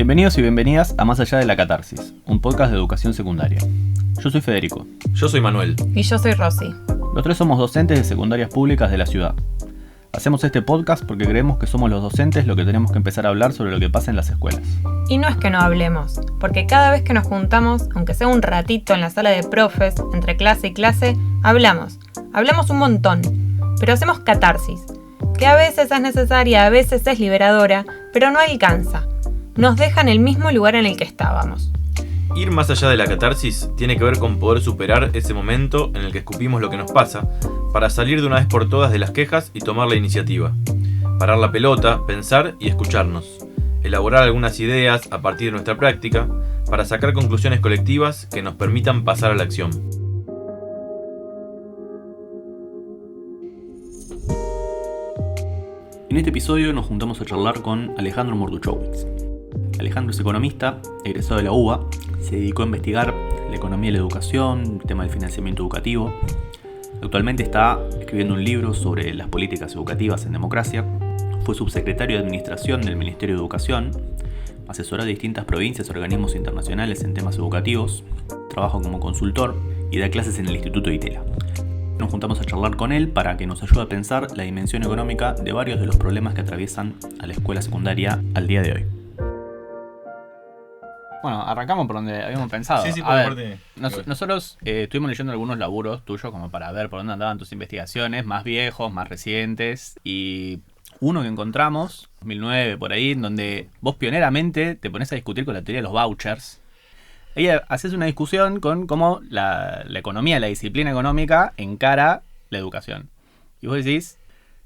Bienvenidos y bienvenidas a Más Allá de la Catarsis, un podcast de educación secundaria. Yo soy Federico. Yo soy Manuel. Y yo soy Rosy. Los tres somos docentes de secundarias públicas de la ciudad. Hacemos este podcast porque creemos que somos los docentes los que tenemos que empezar a hablar sobre lo que pasa en las escuelas. Y no es que no hablemos, porque cada vez que nos juntamos, aunque sea un ratito en la sala de profes, entre clase y clase, hablamos. Hablamos un montón, pero hacemos catarsis, que a veces es necesaria, a veces es liberadora, pero no alcanza. Nos deja en el mismo lugar en el que estábamos. Ir más allá de la catarsis tiene que ver con poder superar ese momento en el que escupimos lo que nos pasa, para salir de una vez por todas de las quejas y tomar la iniciativa. Parar la pelota, pensar y escucharnos. Elaborar algunas ideas a partir de nuestra práctica, para sacar conclusiones colectivas que nos permitan pasar a la acción. En este episodio nos juntamos a charlar con Alejandro Morduchowicz. Alejandro es economista, egresado de la UBA, se dedicó a investigar la economía y la educación, el tema del financiamiento educativo. Actualmente está escribiendo un libro sobre las políticas educativas en democracia. Fue subsecretario de Administración del Ministerio de Educación, asesoró a distintas provincias y organismos internacionales en temas educativos, trabaja como consultor y da clases en el Instituto de Itela. Nos juntamos a charlar con él para que nos ayude a pensar la dimensión económica de varios de los problemas que atraviesan a la escuela secundaria al día de hoy. Bueno, arrancamos por donde habíamos pensado. Sí, por parte. Nosotros estuvimos leyendo algunos laburos tuyos como para ver por dónde andaban tus investigaciones, más viejos, más recientes, y uno que encontramos, 2009 por ahí, en donde vos pioneramente te pones a discutir con la teoría de los vouchers. Ahí haces una discusión con cómo la economía, la disciplina económica encara la educación. Y vos decís,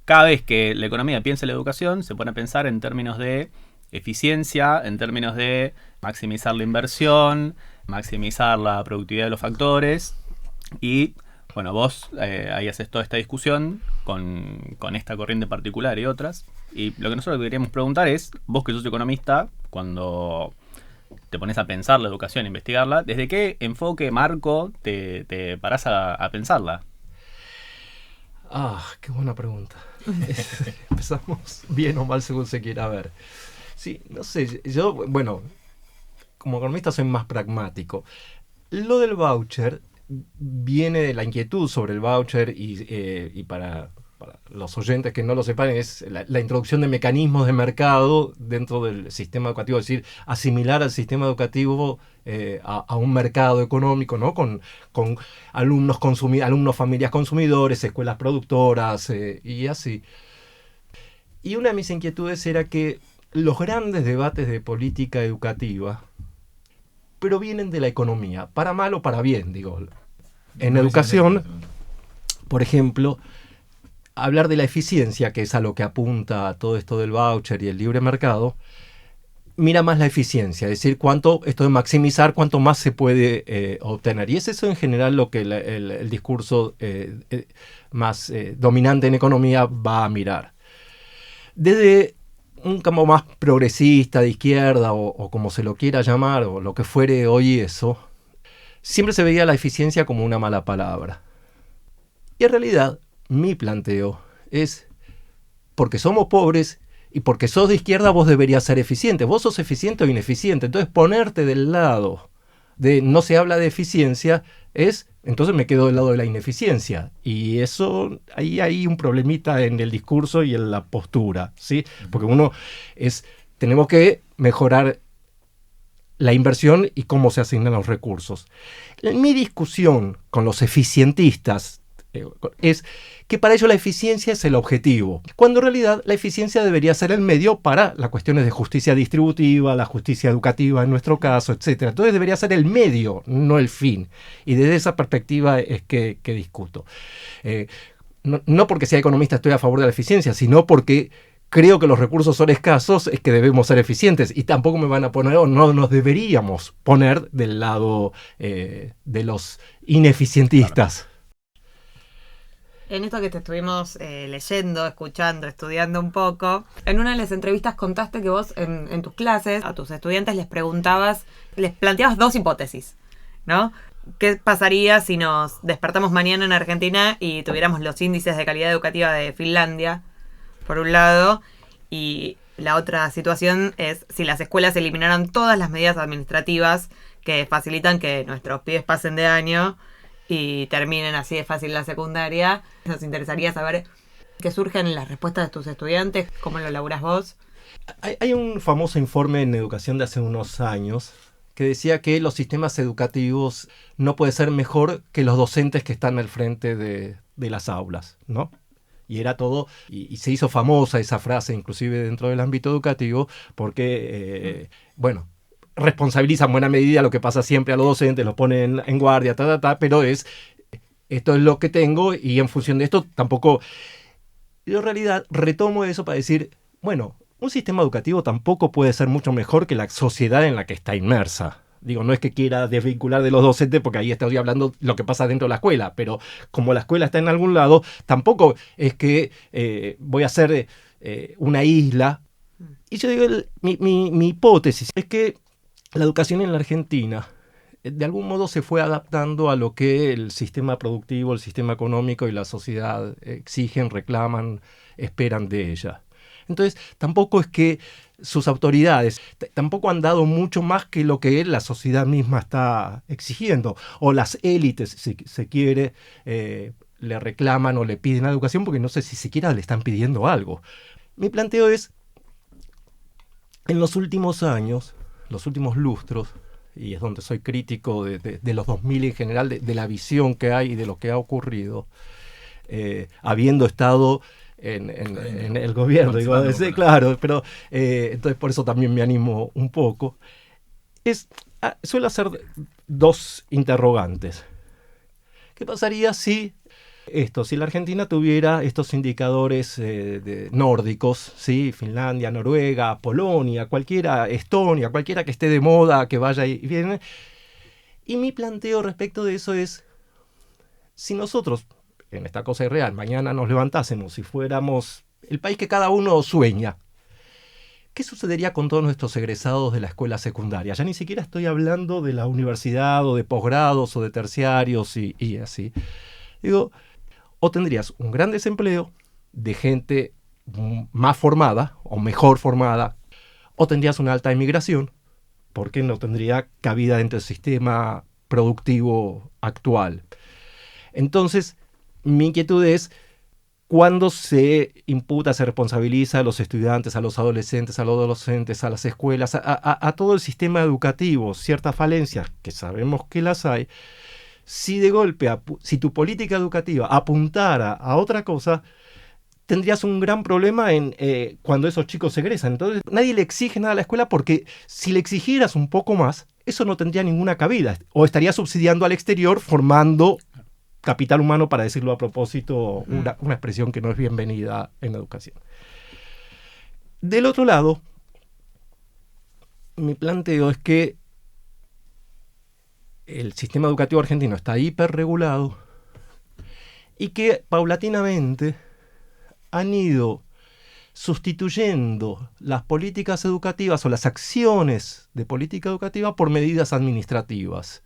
cada vez que la economía piensa en la educación, se pone a pensar en términos de eficiencia, en términos de maximizar la inversión, maximizar la productividad de los factores. Y bueno, vos ahí haces toda esta discusión con esta corriente particular y otras. Y lo que nosotros queríamos preguntar es, vos que sos economista, cuando te pones a pensar la educación, a investigarla, ¿desde qué enfoque, marco te parás a pensarla? Qué buena pregunta. Empezamos bien o mal según se quiera ver. Sí, no sé, yo, bueno, como economista soy más pragmático. Lo del voucher viene de la inquietud sobre el voucher y para los oyentes que no lo sepan, es la introducción de mecanismos de mercado dentro del sistema educativo, es decir, asimilar al sistema educativo a un mercado económico, ¿no? Con alumnos, familias consumidores, escuelas productoras y así. Y una de mis inquietudes era que los grandes debates de política educativa provienen de la economía, para mal o para bien, digo. En educación, por ejemplo, hablar de la eficiencia, que es a lo que apunta todo esto del voucher y el libre mercado, mira más la eficiencia, es decir, esto de maximizar, cuánto más se puede obtener. Y es eso en general lo que el discurso más dominante en economía va a mirar. Desde un campo más progresista, de izquierda, o como se lo quiera llamar, o lo que fuere hoy eso, siempre se veía la eficiencia como una mala palabra. Y en realidad, mi planteo es, porque somos pobres y porque sos de izquierda, vos deberías ser eficiente. Vos sos eficiente o ineficiente. Entonces, ponerte del lado de no se habla de eficiencia entonces me quedo del lado de la ineficiencia. Y eso, ahí hay un problemita en el discurso y en la postura, ¿sí? Porque tenemos que mejorar la inversión y cómo se asignan los recursos. Mi discusión con los eficientistas es que para ellos la eficiencia es el objetivo, cuando en realidad la eficiencia debería ser el medio para las cuestiones de justicia distributiva, la justicia educativa en nuestro caso, etc. Entonces debería ser el medio, no el fin. Y desde esa perspectiva es que discuto. No porque sea economista estoy a favor de la eficiencia, sino porque creo que los recursos son escasos, es que debemos ser eficientes. Y tampoco me van a poner, o no nos deberíamos poner del lado de los ineficientistas. Claro. En esto que te estuvimos leyendo, escuchando, estudiando un poco, en una de las entrevistas contaste que vos en tus clases a tus estudiantes les planteabas dos hipótesis, ¿no? ¿Qué pasaría si nos despertamos mañana en Argentina y tuviéramos los índices de calidad educativa de Finlandia, por un lado, Y la otra situación es si las escuelas eliminaran todas las medidas administrativas que facilitan que nuestros pibes pasen de año y terminen así de fácil la secundaria. Nos interesaría saber qué surgen en las respuestas de tus estudiantes, cómo lo laburás vos. Hay un famoso informe en educación de hace unos años que decía que los sistemas educativos no pueden ser mejor que los docentes que están al frente de las aulas, ¿no? Y era todo, y se hizo famosa esa frase inclusive dentro del ámbito educativo porque, responsabiliza en buena medida lo que pasa siempre a los docentes, los ponen en guardia, pero esto es lo que tengo y en función de esto tampoco... Yo en realidad retomo eso para decir, bueno, un sistema educativo tampoco puede ser mucho mejor que la sociedad en la que está inmersa. Digo, no es que quiera desvincular de los docentes porque ahí estoy hablando de lo que pasa dentro de la escuela, pero como la escuela está en algún lado, tampoco es que voy a hacer una isla. Y yo digo, mi hipótesis es que la educación en la Argentina de algún modo se fue adaptando a lo que el sistema productivo, el sistema económico y la sociedad exigen, reclaman, esperan de ella. Entonces, tampoco es que sus autoridades tampoco han dado mucho más que lo que la sociedad misma está exigiendo. O las élites, si se quiere, le reclaman o le piden a la educación porque no sé si siquiera le están pidiendo algo. Mi planteo es, en los últimos años, los últimos lustros, y es donde soy crítico de los 2000 en general, de la visión que hay y de lo que ha ocurrido, habiendo estado en el gobierno, digo, sí, claro, pero entonces por eso también me animo un poco. Suele hacer dos interrogantes. ¿Qué pasaría si la Argentina tuviera estos indicadores nórdicos, ¿sí? Finlandia, Noruega, Polonia, cualquiera, Estonia, cualquiera que esté de moda, que vaya y viene? Y mi planteo respecto de eso es, si nosotros, en esta cosa irreal, mañana nos levantásemos y fuéramos el país que cada uno sueña, ¿qué sucedería con todos nuestros egresados de la escuela secundaria? Ya ni siquiera estoy hablando de la universidad o de posgrados o de terciarios y así. Digo, o tendrías un gran desempleo de gente más formada o mejor formada, o tendrías una alta inmigración, porque no tendría cabida dentro del sistema productivo actual. Entonces, mi inquietud es, ¿cuándo se imputa, se responsabiliza a los estudiantes, a los adolescentes, a los docentes, a las escuelas, a todo el sistema educativo, ciertas falencias, que sabemos que las hay? Si de golpe, si tu política educativa apuntara a otra cosa, tendrías un gran problema cuando esos chicos egresan. Entonces, nadie le exige nada a la escuela porque si le exigieras un poco más, eso no tendría ninguna cabida. O estarías subsidiando al exterior formando capital humano, para decirlo a propósito, una expresión que no es bienvenida en la educación. Del otro lado, mi planteo es que el sistema educativo argentino está hiperregulado y que paulatinamente han ido sustituyendo las políticas educativas o las acciones de política educativa por medidas administrativas.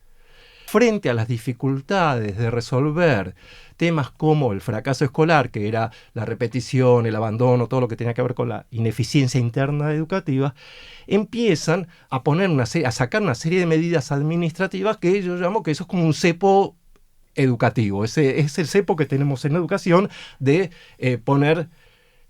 Frente a las dificultades de resolver temas como el fracaso escolar, que era la repetición, el abandono, todo lo que tenía que ver con la ineficiencia interna educativa, empiezan a sacar una serie de medidas administrativas que yo llamo que eso es como un cepo educativo. Ese es el cepo que tenemos en educación de poner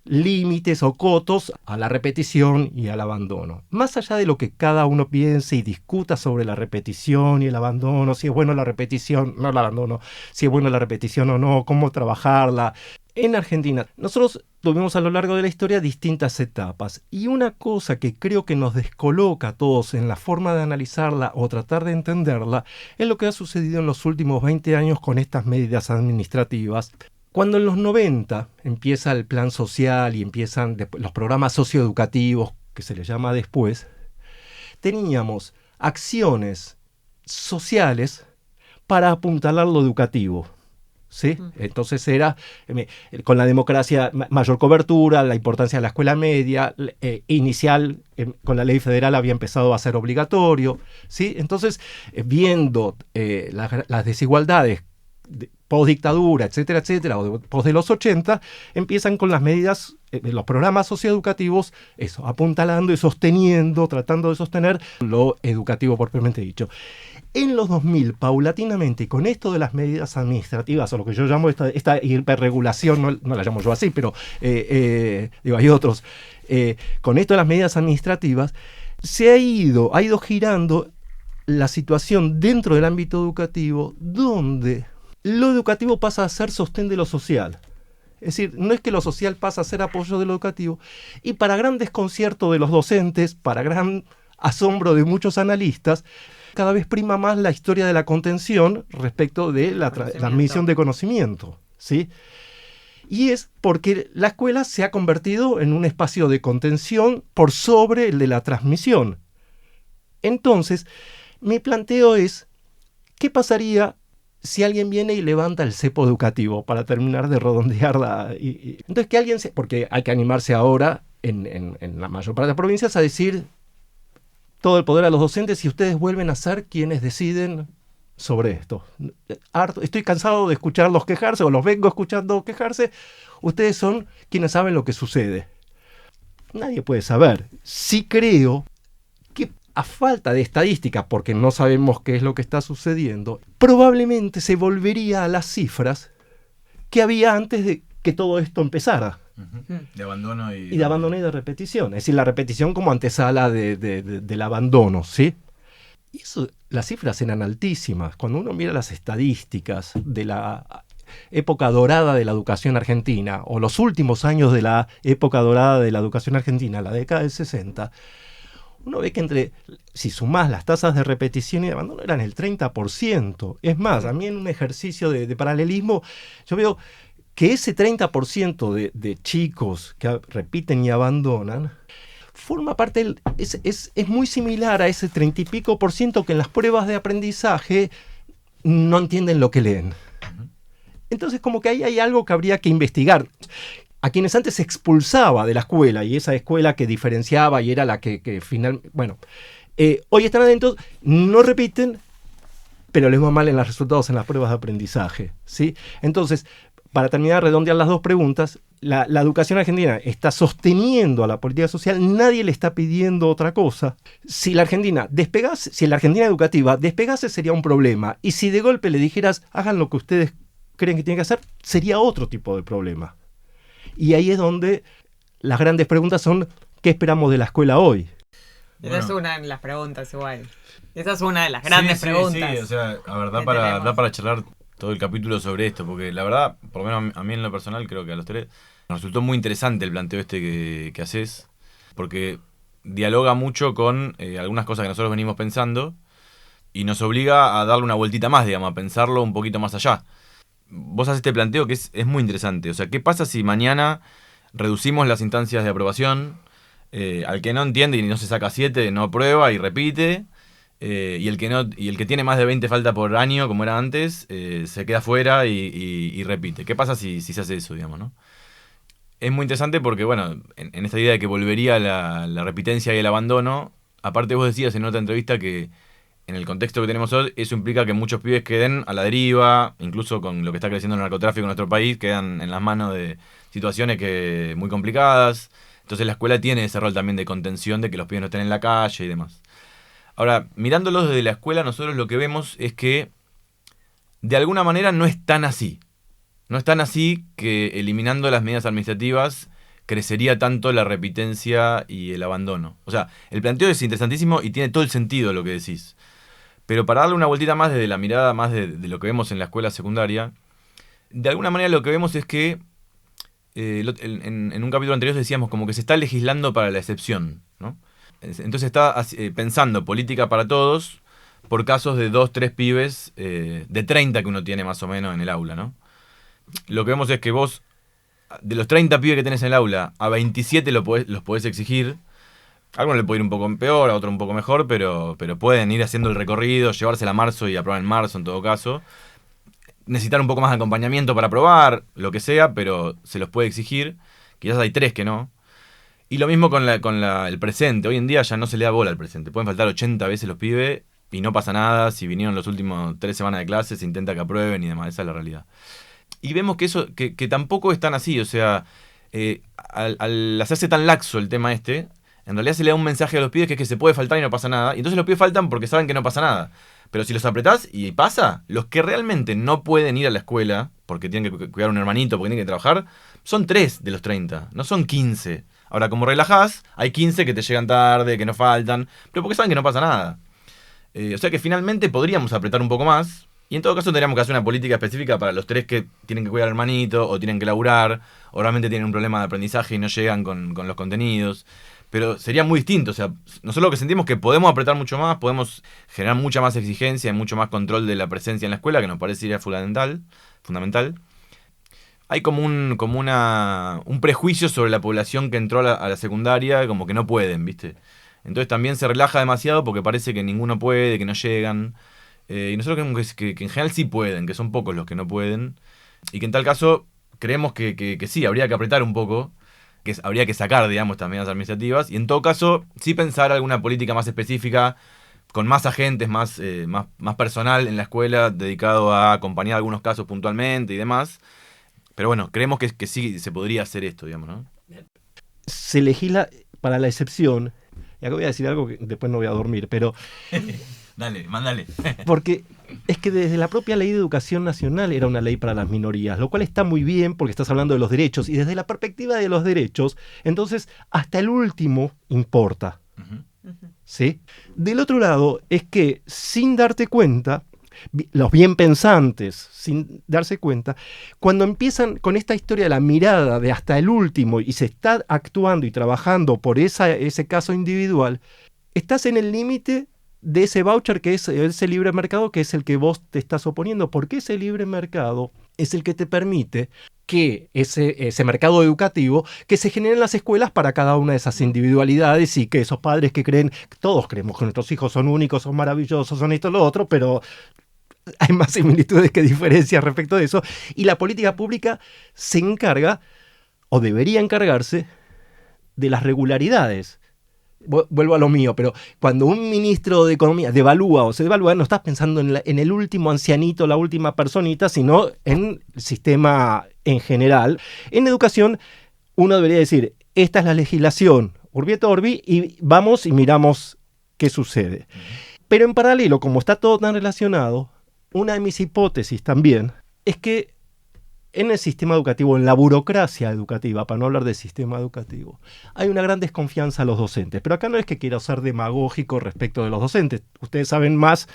límites o cotos a la repetición y al abandono. Más allá de lo que cada uno piense y discuta sobre la repetición y el abandono, si es bueno la repetición, no el abandono, si es bueno la repetición o no, cómo trabajarla. En Argentina, nosotros tuvimos a lo largo de la historia distintas etapas, y una cosa que creo que nos descoloca a todos en la forma de analizarla o tratar de entenderla es lo que ha sucedido en los últimos 20 años con estas medidas administrativas. Cuando en los 90 empieza el plan social y empiezan los programas socioeducativos, que se les llama después, teníamos acciones sociales para apuntalar lo educativo, ¿sí? Entonces era, con la democracia, mayor cobertura, la importancia de la escuela media, inicial, con la ley federal había empezado a ser obligatorio, ¿sí? Entonces, viendo las desigualdades post-dictadura, etcétera, etcétera, o post de los 80, empiezan con las medidas, los programas socioeducativos, eso, apuntalando y sosteniendo, tratando de sostener lo educativo propiamente dicho. En los 2000, paulatinamente, y con esto de las medidas administrativas, o lo que yo llamo esta hiperregulación, no la llamo yo así, pero hay otros, con esto de las medidas administrativas, se ha ido girando la situación dentro del ámbito educativo, donde lo educativo pasa a ser sostén de lo social. Es decir, no es que lo social pasa a ser apoyo de lo educativo, y para gran desconcierto de los docentes, para gran asombro de muchos analistas, cada vez prima más la historia de la contención respecto de la transmisión de conocimiento, ¿sí? Y es porque la escuela se ha convertido en un espacio de contención por sobre el de la transmisión. Entonces, mi planteo es, ¿qué pasaría si alguien viene y levanta el cepo educativo para terminar de redondearla? Entonces, que alguien porque hay que animarse ahora en la mayor parte de las provincias a decir todo el poder a los docentes y ustedes vuelven a ser quienes deciden sobre esto. Estoy cansado de escucharlos quejarse, o los vengo escuchando quejarse. Ustedes son quienes saben lo que sucede. Nadie puede saber. Sí creo que a falta de estadística, porque no sabemos qué es lo que está sucediendo, probablemente se volvería a las cifras que había antes de que todo esto empezara. De abandono y de abandono y de repetición. Es decir, la repetición como antesala del abandono, ¿sí? Y eso, las cifras eran altísimas. Cuando uno mira las estadísticas de la época dorada de la educación argentina, o los últimos años de la época dorada de la educación argentina, la década del 60, uno ve que si sumás las tasas de repetición y de abandono eran el 30%. Es más, a mí en un ejercicio de paralelismo, yo veo que ese 30% de chicos que repiten y abandonan forma parte es muy similar a ese 30 y pico por ciento que en las pruebas de aprendizaje no entienden lo que leen. Entonces, como que ahí hay algo que habría que investigar. A quienes antes se expulsaba de la escuela, y esa escuela que diferenciaba y era la que finalmente... Bueno, hoy están adentro, no repiten, pero les va mal en los resultados en las pruebas de aprendizaje, ¿sí? Entonces, para terminar de redondear las dos preguntas, la educación argentina está sosteniendo a la política social, nadie le está pidiendo otra cosa. Si la Argentina educativa despegase, sería un problema. Y si de golpe le dijeras, hagan lo que ustedes creen que tienen que hacer, sería otro tipo de problema. Y ahí es donde las grandes preguntas son, ¿qué esperamos de la escuela hoy? Esa es una de las preguntas igual. Esa es una de las grandes preguntas. Sí, o sea, a ver, da para charlar todo el capítulo sobre esto, porque la verdad, por lo menos a mí en lo personal, creo que a los tres, nos resultó muy interesante el planteo este que haces, porque dialoga mucho con algunas cosas que nosotros venimos pensando y nos obliga a darle una vueltita más, digamos, a pensarlo un poquito más allá. Vos haces este planteo que es muy interesante. O sea, ¿qué pasa si mañana reducimos las instancias de aprobación? Al que no entiende y no se saca 7, no aprueba y repite. Y el que tiene más de 20 falta por año, como era antes, se queda fuera y repite. ¿Qué pasa si se hace eso, digamos, no? Es muy interesante porque, bueno, en esta idea de que volvería la repitencia y el abandono, aparte vos decías en otra entrevista que en el contexto que tenemos hoy, eso implica que muchos pibes queden a la deriva, incluso con lo que está creciendo el narcotráfico en nuestro país, quedan en las manos de situaciones muy complicadas. Entonces la escuela tiene ese rol también de contención, de que los pibes no estén en la calle y demás. Ahora, mirándolos desde la escuela, nosotros lo que vemos es que de alguna manera no es tan así. No es tan así que eliminando las medidas administrativas crecería tanto la repitencia y el abandono. O sea, el planteo es interesantísimo y tiene todo el sentido lo que decís. Pero para darle una vueltita más desde la mirada más de lo que vemos en la escuela secundaria, de alguna manera lo que vemos es que en un capítulo anterior decíamos como que se está legislando para la excepción, ¿no? Entonces está pensando política para todos por casos de 2, 3 pibes de 30 que uno tiene más o menos en el aula, ¿no? Lo que vemos es que vos, de los 30 pibes que tenés en el aula, a 27 los podés exigir. A algunos le puede ir un poco peor, a otros un poco mejor, pero pueden ir haciendo el recorrido, llevársela a marzo y aprobar en marzo en todo caso. Necesitar un poco más de acompañamiento para aprobar, lo que sea, pero se los puede exigir. Quizás hay 3 que no. Y lo mismo con el presente. Hoy en día ya no se le da bola al presente. Pueden faltar 80 veces los pibes y no pasa nada. Si vinieron los últimos 3 semanas de clases, se intenta que aprueben y demás. Esa es la realidad. Y vemos que eso que tampoco es tan así. O sea, al hacerse tan laxo el tema en realidad se le da un mensaje a los pibes que es que se puede faltar y no pasa nada. Y entonces los pibes faltan porque saben que no pasa nada. Pero si los apretás y pasa, los que realmente no pueden ir a la escuela porque tienen que cuidar a un hermanito, porque tienen que trabajar, son 3 de los 30, no son 15. Ahora, como relajás, hay 15 que te llegan tarde, que no faltan, pero porque saben que no pasa nada. O sea que finalmente podríamos apretar un poco más, y en todo caso tendríamos que hacer una política específica para los 3 que tienen que cuidar al hermanito, o tienen que laburar, o realmente tienen un problema de aprendizaje y no llegan con los contenidos. Pero sería muy distinto, o sea, nosotros lo que sentimos es que podemos apretar mucho más, podemos generar mucha más exigencia y mucho más control de la presencia en la escuela, que nos parecería fundamental. Hay como un prejuicio sobre la población que entró a la secundaria, como que no pueden, ¿viste? Entonces también se relaja demasiado porque parece que ninguno puede, que no llegan. Y nosotros creemos que en general sí pueden, que son pocos los que no pueden. Y que en tal caso creemos que sí, habría que apretar un poco, que habría que sacar, digamos, estas medidas administrativas. Y en todo caso, sí pensar alguna política más específica, con más agentes, más personal en la escuela, dedicado a acompañar algunos casos puntualmente y demás. Pero bueno, creemos que sí se podría hacer esto, digamos, ¿no? Se legisla para la excepción, y acá voy a decir algo que después no voy a dormir, pero... Dale, mándale. Porque es que desde la propia ley de educación nacional era una ley para las minorías, lo cual está muy bien porque estás hablando de los derechos, y desde la perspectiva de los derechos, entonces hasta el último importa. ¿Sí? Del otro lado es que sin darte cuenta, los bien pensantes, sin darse cuenta, cuando empiezan con esta historia de la mirada de hasta el último y se está actuando y trabajando por ese caso individual, estás en el límite de ese voucher que es ese libre mercado, que es el que vos te estás oponiendo, porque ese libre mercado es el que te permite que ese mercado educativo, que se generen las escuelas para cada una de esas individualidades, y que esos padres que creen, todos creemos que nuestros hijos son únicos, son maravillosos, son esto, lo otro, pero hay más similitudes que diferencias respecto de eso, y la política pública se encarga, o debería encargarse, de las regularidades. Vuelvo a lo mío, pero cuando un ministro de Economía devalúa o se devalúa, no estás pensando en el último ancianito, la última personita, sino en el sistema en general. En educación, uno debería decir, esta es la legislación, urbi et orbi, y vamos y miramos qué sucede. Pero en paralelo, como está todo tan relacionado, una de mis hipótesis también es que en el sistema educativo, en la burocracia educativa, para no hablar del sistema educativo, hay una gran desconfianza a los docentes. Pero acá no es que quiera ser demagógico respecto de los docentes. Ustedes saben más,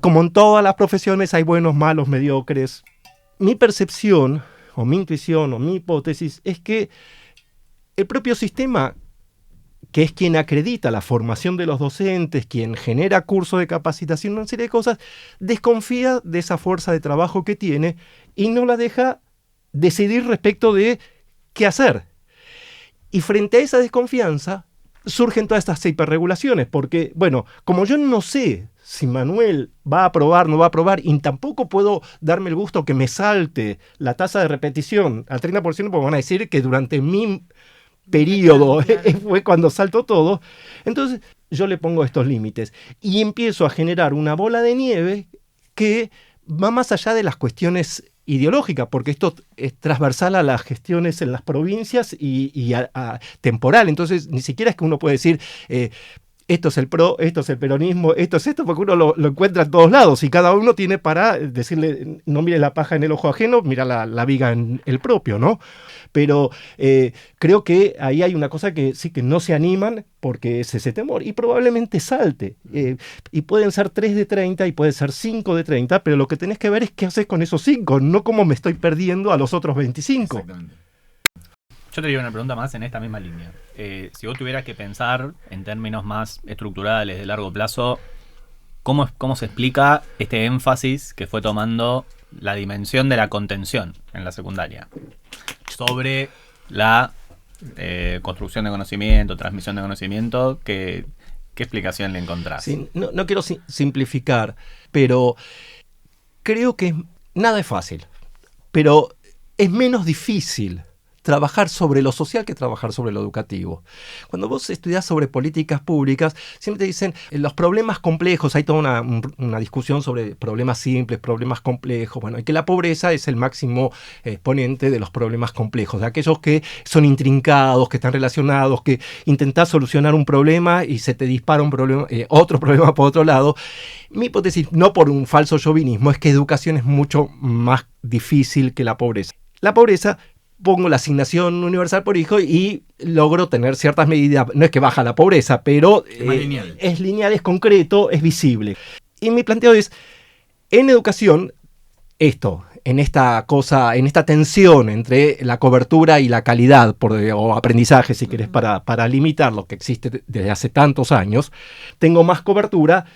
como en todas las profesiones hay buenos, malos, mediocres. Mi percepción, o mi intuición, o mi hipótesis, es que el propio sistema, que es quien acredita la formación de los docentes, quien genera cursos de capacitación, una serie de cosas, desconfía de esa fuerza de trabajo que tiene y no la deja decidir respecto de qué hacer. Y frente a esa desconfianza surgen todas estas hiperregulaciones, porque, bueno, como yo no sé si Manuel va a aprobar, no va a aprobar, y tampoco puedo darme el gusto que me salte la tasa de repetición al 30%, porque van a decir que durante mi periodo fue cuando saltó todo. Entonces yo le pongo estos límites y empiezo a generar una bola de nieve que va más allá de las cuestiones ideológicas, porque esto es transversal a las gestiones en las provincias y a temporal. Entonces ni siquiera es que uno puede decir esto es el PRO, esto es el peronismo, esto es esto, porque uno lo encuentra en todos lados y cada uno tiene para decirle, no mire la paja en el ojo ajeno, mira la viga en el propio, ¿no? Pero creo que ahí hay una cosa que sí que no se animan porque es ese temor y probablemente salte. Y pueden ser 3 de 30 y puede ser 5 de 30, pero lo que tenés que ver es qué haces con esos 5, no cómo me estoy perdiendo a los otros 25. Exactamente. Yo te digo una pregunta más en esta misma línea. Si vos tuvieras que pensar en términos más estructurales de largo plazo, ¿cómo se explica este énfasis que fue tomando la dimensión de la contención en la secundaria sobre la construcción de conocimiento, transmisión de conocimiento? ¿Qué explicación le encontrás? Sí, no quiero simplificar, pero creo que nada es fácil, pero es menos difícil trabajar sobre lo social que trabajar sobre lo educativo. Cuando vos estudiás sobre políticas públicas, siempre te dicen los problemas complejos, hay toda una discusión sobre problemas simples, problemas complejos, bueno, y que la pobreza es el máximo exponente de los problemas complejos, de aquellos que son intrincados, que están relacionados, que intentás solucionar un problema y se te dispara un problema, otro problema por otro lado. Mi hipótesis, no por un falso chauvinismo, es que educación es mucho más difícil que la pobreza. La pobreza, pongo la asignación universal por hijo y logro tener ciertas medidas. No es que baja la pobreza, pero es lineal, es concreto, es visible. Y mi planteo es, en educación, en esta tensión entre la cobertura y la calidad, o aprendizaje, si querés, para limitar lo que existe desde hace tantos años, tengo más cobertura,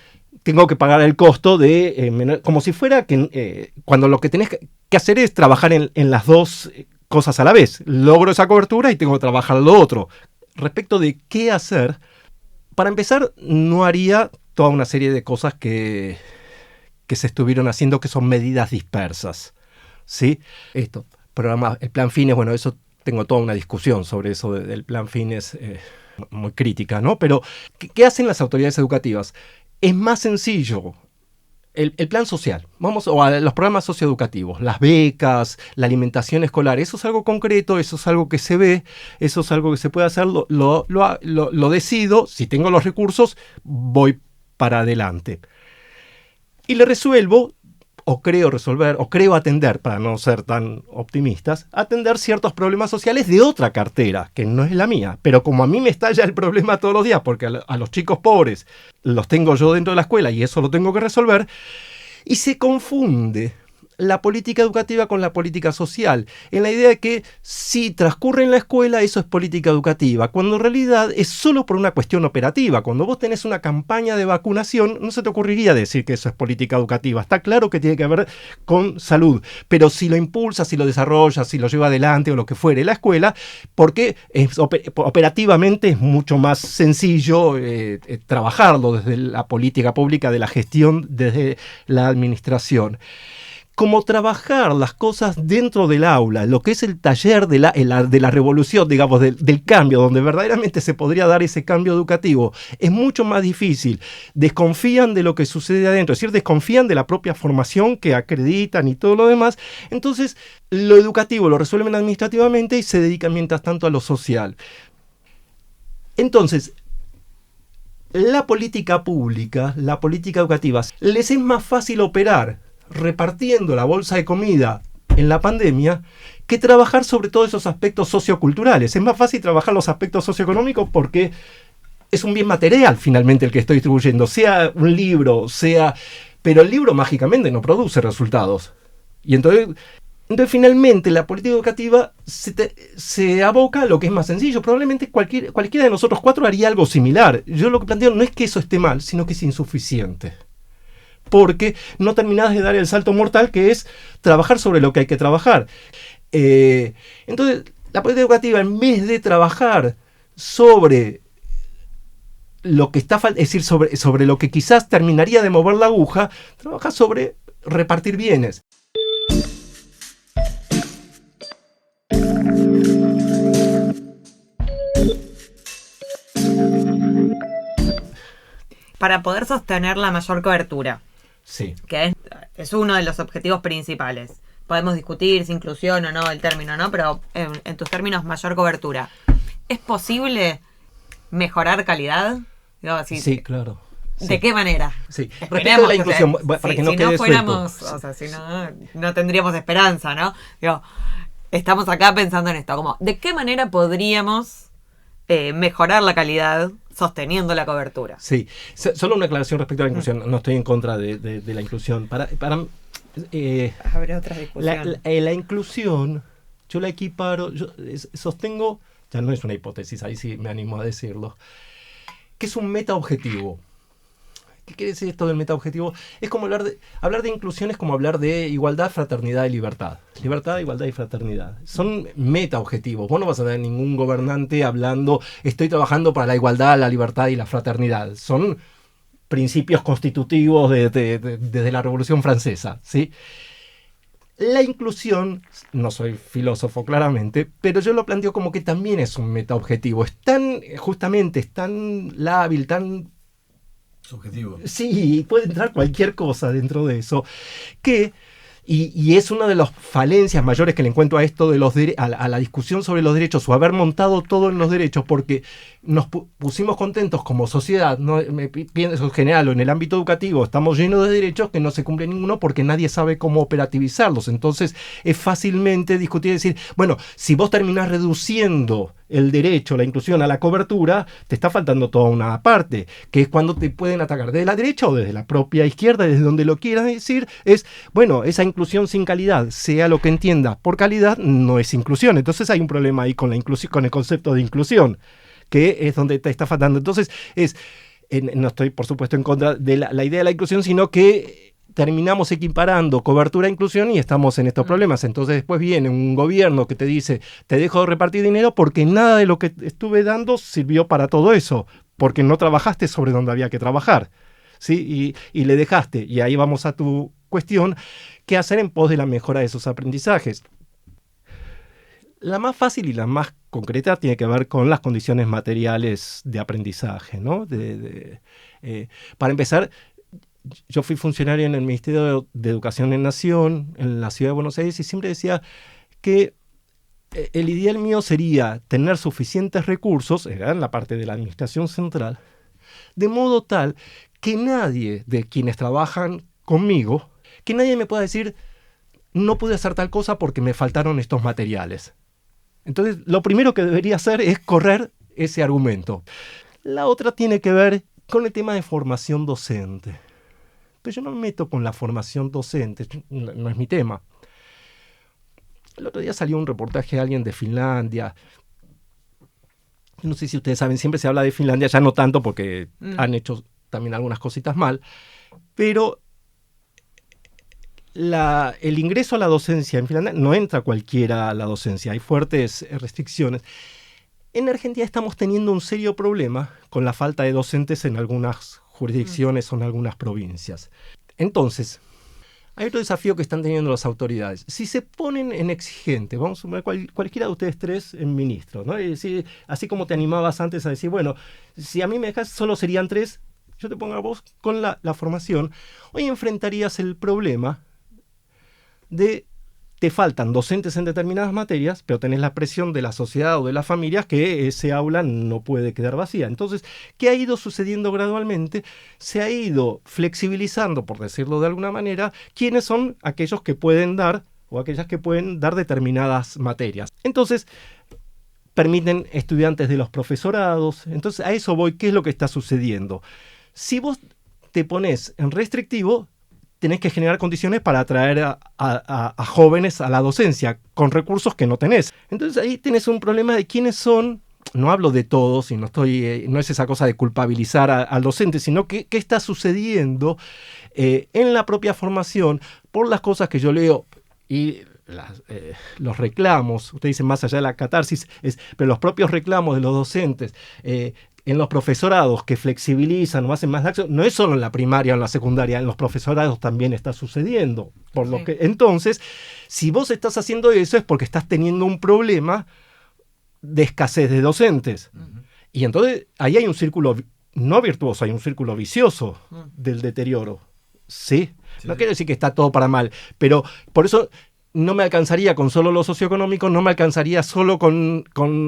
tengo que pagar el costo de, como si fuera que cuando lo que tenés que hacer es trabajar en las dos cosas a la vez. Logro esa cobertura y tengo que trabajar lo otro. Respecto de qué hacer, para empezar, no haría toda una serie de cosas que se estuvieron haciendo, que son medidas dispersas, ¿sí? El plan Fines, bueno, eso tengo toda una discusión sobre eso del plan Fines, muy crítica, ¿no? Pero, ¿qué hacen las autoridades educativas? Es más sencillo el plan social, o a los programas socioeducativos, las becas, la alimentación escolar, eso es algo concreto, eso es algo que se ve, eso es algo que se puede hacer, lo decido, si tengo los recursos, voy para adelante. Y le resuelvo, o creo resolver, o creo atender, para no ser tan optimistas, atender ciertos problemas sociales de otra cartera, que no es la mía. Pero como a mí me estalla el problema todos los días, porque a los chicos pobres los tengo yo dentro de la escuela y eso lo tengo que resolver, y se confunde la política educativa con la política social, en la idea de que si transcurre en la escuela eso es política educativa, cuando en realidad es solo por una cuestión operativa. Cuando vos tenés una campaña de vacunación, no se te ocurriría decir que eso es política educativa. Está claro que tiene que ver con salud, pero si lo impulsa, si lo desarrolla, si lo lleva adelante o lo que fuere la escuela, porque operativamente es mucho más sencillo trabajarlo desde la política pública, de la gestión, desde la administración. Como trabajar las cosas dentro del aula, lo que es el taller de la revolución, digamos, del cambio, donde verdaderamente se podría dar ese cambio educativo, es mucho más difícil. Desconfían de lo que sucede adentro, es decir, desconfían de la propia formación que acreditan y todo lo demás. Entonces, lo educativo lo resuelven administrativamente y se dedican mientras tanto a lo social. Entonces, la política pública, la política educativa, les es más fácil operar repartiendo la bolsa de comida en la pandemia que trabajar sobre todos esos aspectos socioculturales. Es más fácil trabajar los aspectos socioeconómicos porque es un bien material finalmente el que estoy distribuyendo, sea un libro, pero el libro mágicamente no produce resultados. Y entonces finalmente la política educativa se aboca a lo que es más sencillo. Probablemente cualquiera de nosotros cuatro haría algo similar. Yo lo que planteo no es que eso esté mal, sino que es insuficiente. Porque no terminás de dar el salto mortal que es trabajar sobre lo que hay que trabajar. Entonces, la política educativa, en vez de trabajar sobre lo que está es decir, sobre lo que quizás terminaría de mover la aguja, trabaja sobre repartir bienes. Para poder sostener la mayor cobertura. Sí. Que es uno de los objetivos principales. Podemos discutir si inclusión o no el término, ¿no? Pero en tus términos, mayor cobertura. ¿Es posible mejorar calidad? Digo, sí, claro. ¿De sí. qué manera? Sí. Respecto a la inclusión, para que no quede fuéramos, suelto. O sea, si no tendríamos esperanza, ¿no? Digo, estamos acá pensando en esto, como, ¿de qué manera podríamos mejorar la calidad sosteniendo la cobertura? Sí, solo una aclaración respecto a la inclusión. No estoy en contra de la inclusión. Habrá otra discusión. La inclusión, yo la equiparo, sostengo, ya no es una hipótesis, ahí sí me animo a decirlo, que es un metaobjetivo. ¿Qué quiere decir esto del metaobjetivo? Es como hablar de inclusión, es como hablar de igualdad, fraternidad y libertad. Libertad, igualdad y fraternidad. Son metaobjetivos. Vos no vas a ver ningún gobernante hablando, estoy trabajando para la igualdad, la libertad y la fraternidad. Son principios constitutivos desde la Revolución Francesa, ¿sí? La inclusión, no soy filósofo claramente, pero yo lo planteo como que también es un metaobjetivo. Es tan, justamente, es tan lábil, tan... Subjetivo. Sí, puede entrar cualquier cosa dentro de eso, que... Y es una de las falencias mayores que le encuentro a esto de a la discusión sobre los derechos, o haber montado todo en los derechos, porque nos pusimos contentos como sociedad, ¿no? Pienso en general o en el ámbito educativo, estamos llenos de derechos que no se cumple ninguno porque nadie sabe cómo operativizarlos. Entonces es fácilmente discutir y decir, bueno, si vos terminás reduciendo el derecho, la inclusión a la cobertura, te está faltando toda una parte, que es cuando te pueden atacar desde la derecha o desde la propia izquierda, desde donde lo quieras decir, es, bueno, esa inclusión sin calidad, sea lo que entienda por calidad, no es inclusión. Entonces hay un problema ahí con la inclusión, con el concepto de inclusión, que es donde te está faltando. Entonces no estoy por supuesto en contra de la idea de la inclusión, sino que terminamos equiparando cobertura e inclusión y estamos en estos problemas. Entonces después viene un gobierno que te dice, te dejo de repartir dinero porque nada de lo que estuve dando sirvió para todo eso, porque no trabajaste sobre donde había que trabajar, ¿sí? Y le dejaste, y ahí vamos a tu cuestión, ¿qué hacer en pos de la mejora de esos aprendizajes? La más fácil y la más concreta tiene que ver con las condiciones materiales de aprendizaje, ¿no? Para empezar, yo fui funcionario en el Ministerio de Educación en Nación, en la Ciudad de Buenos Aires, y siempre decía que el ideal mío sería tener suficientes recursos, era en la parte de la administración central, de modo tal que nadie de quienes trabajan conmigo, que nadie me pueda decir, no pude hacer tal cosa porque me faltaron estos materiales. Entonces, lo primero que debería hacer es correr ese argumento. La otra tiene que ver con el tema de formación docente. Pero yo no me meto con la formación docente, no es mi tema. El otro día salió un reportaje de alguien de Finlandia. No sé si ustedes saben, siempre se habla de Finlandia, ya no tanto porque han hecho también algunas cositas mal, pero el ingreso a la docencia en Finlandia no entra cualquiera a la docencia, hay fuertes restricciones. En Argentina estamos teniendo un serio problema con la falta de docentes en algunas jurisdicciones o en algunas provincias. Entonces, hay otro desafío que están teniendo las autoridades. Si se ponen en exigente, vamos a sumar cualquiera de ustedes tres en ministro, ¿no? Es decir, así como te animabas antes a decir, bueno, si a mí me dejas, solo serían 3, yo te pongo a vos con la formación, hoy enfrentarías el problema de te faltan docentes en determinadas materias, pero tenés la presión de la sociedad o de las familias que ese aula no puede quedar vacía. Entonces, ¿qué ha ido sucediendo gradualmente? Se ha ido flexibilizando, por decirlo de alguna manera, quiénes son aquellos que pueden dar o aquellas que pueden dar determinadas materias. Entonces, permiten estudiantes de los profesorados. Entonces, a eso voy. ¿Qué es lo que está sucediendo? Si vos te pones en restrictivo, tenés que generar condiciones para atraer a jóvenes a la docencia con recursos que no tenés. Entonces ahí tenés un problema de quiénes son, no hablo de todos y no es esa cosa de culpabilizar al docente, sino qué está sucediendo en la propia formación por las cosas que yo leo y los reclamos, usted dice más allá de la catarsis, pero los propios reclamos de los docentes, en los profesorados que flexibilizan o hacen más laxo, no es solo en la primaria o en la secundaria, en los profesorados también está sucediendo. Por lo que, entonces, si vos estás haciendo eso es porque estás teniendo un problema de escasez de docentes. Y entonces ahí hay un círculo no virtuoso, hay un círculo vicioso del deterioro. Sí, no quiero decir que está todo para mal, pero por eso no me alcanzaría con solo lo socioeconómico, no me alcanzaría solo con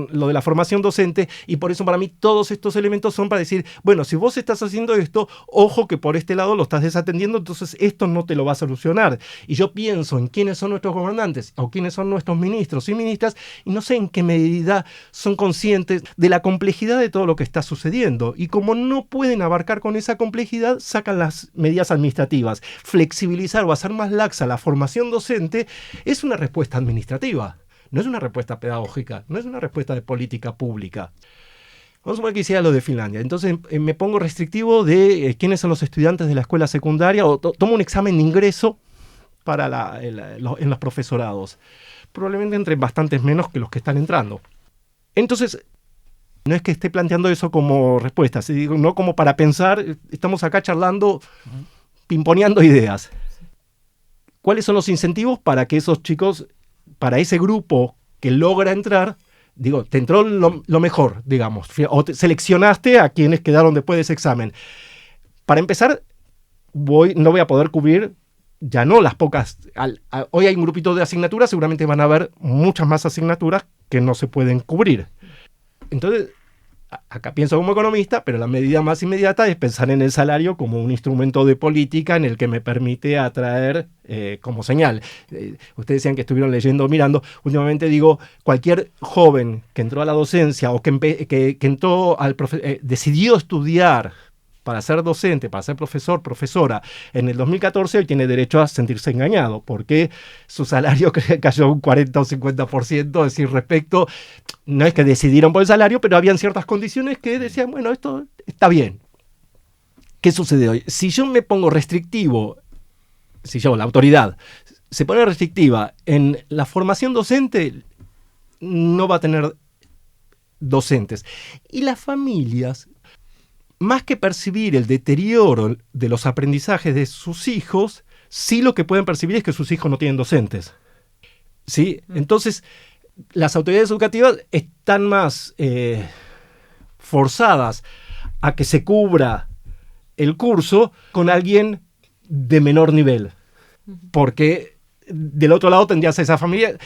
lo de la formación docente, y por eso para mí todos estos elementos son para decir, bueno, si vos estás haciendo esto, ojo que por este lado lo estás desatendiendo, entonces esto no te lo va a solucionar. Y yo pienso en quiénes son nuestros gobernantes o quiénes son nuestros ministros y ministras, y no sé en qué medida son conscientes de la complejidad de todo lo que está sucediendo. Y como no pueden abarcar con esa complejidad, sacan las medidas administrativas. Flexibilizar o hacer más laxa la formación docente es una respuesta administrativa, no es una respuesta pedagógica, no es una respuesta de política pública. Vamos a suponer que hiciera lo de Finlandia. Entonces me pongo restrictivo de quiénes son los estudiantes de la escuela secundaria o tomo un examen de ingreso para en los profesorados. Probablemente entre bastantes menos que los que están entrando. Entonces, no es que esté planteando eso como respuesta, no como para pensar, estamos acá charlando, pimponeando ideas. ¿cuáles son los incentivos para que esos chicos, para ese grupo que logra entrar, digo, te entró lo mejor, digamos, o seleccionaste a quienes quedaron después de ese examen? Para empezar, no voy a poder cubrir, ya no las pocas, hoy hay un grupito de asignaturas, seguramente van a haber muchas más asignaturas que no se pueden cubrir. Entonces, acá pienso como economista, pero la medida más inmediata es pensar en el salario como un instrumento de política en el que me permite atraer como señal. Ustedes decían que estuvieron leyendo o mirando. Últimamente digo, cualquier joven que entró a la docencia o que entró decidió estudiar para ser docente, para ser profesor, profesora, en el 2014 hoy tiene derecho a sentirse engañado, porque su salario cayó un 40 o 50%, es decir, respecto, no es que decidieron por el salario, pero habían ciertas condiciones que decían, bueno, esto está bien. ¿Qué sucede hoy? Si yo me pongo restrictivo, la autoridad, se pone restrictiva en la formación docente, no va a tener docentes. Y las familias, más que percibir el deterioro de los aprendizajes de sus hijos, sí lo que pueden percibir es que sus hijos no tienen docentes. ¿Sí? Entonces, las autoridades educativas están más forzadas a que se cubra el curso con alguien de menor nivel. Porque del otro lado tendrías a esa familia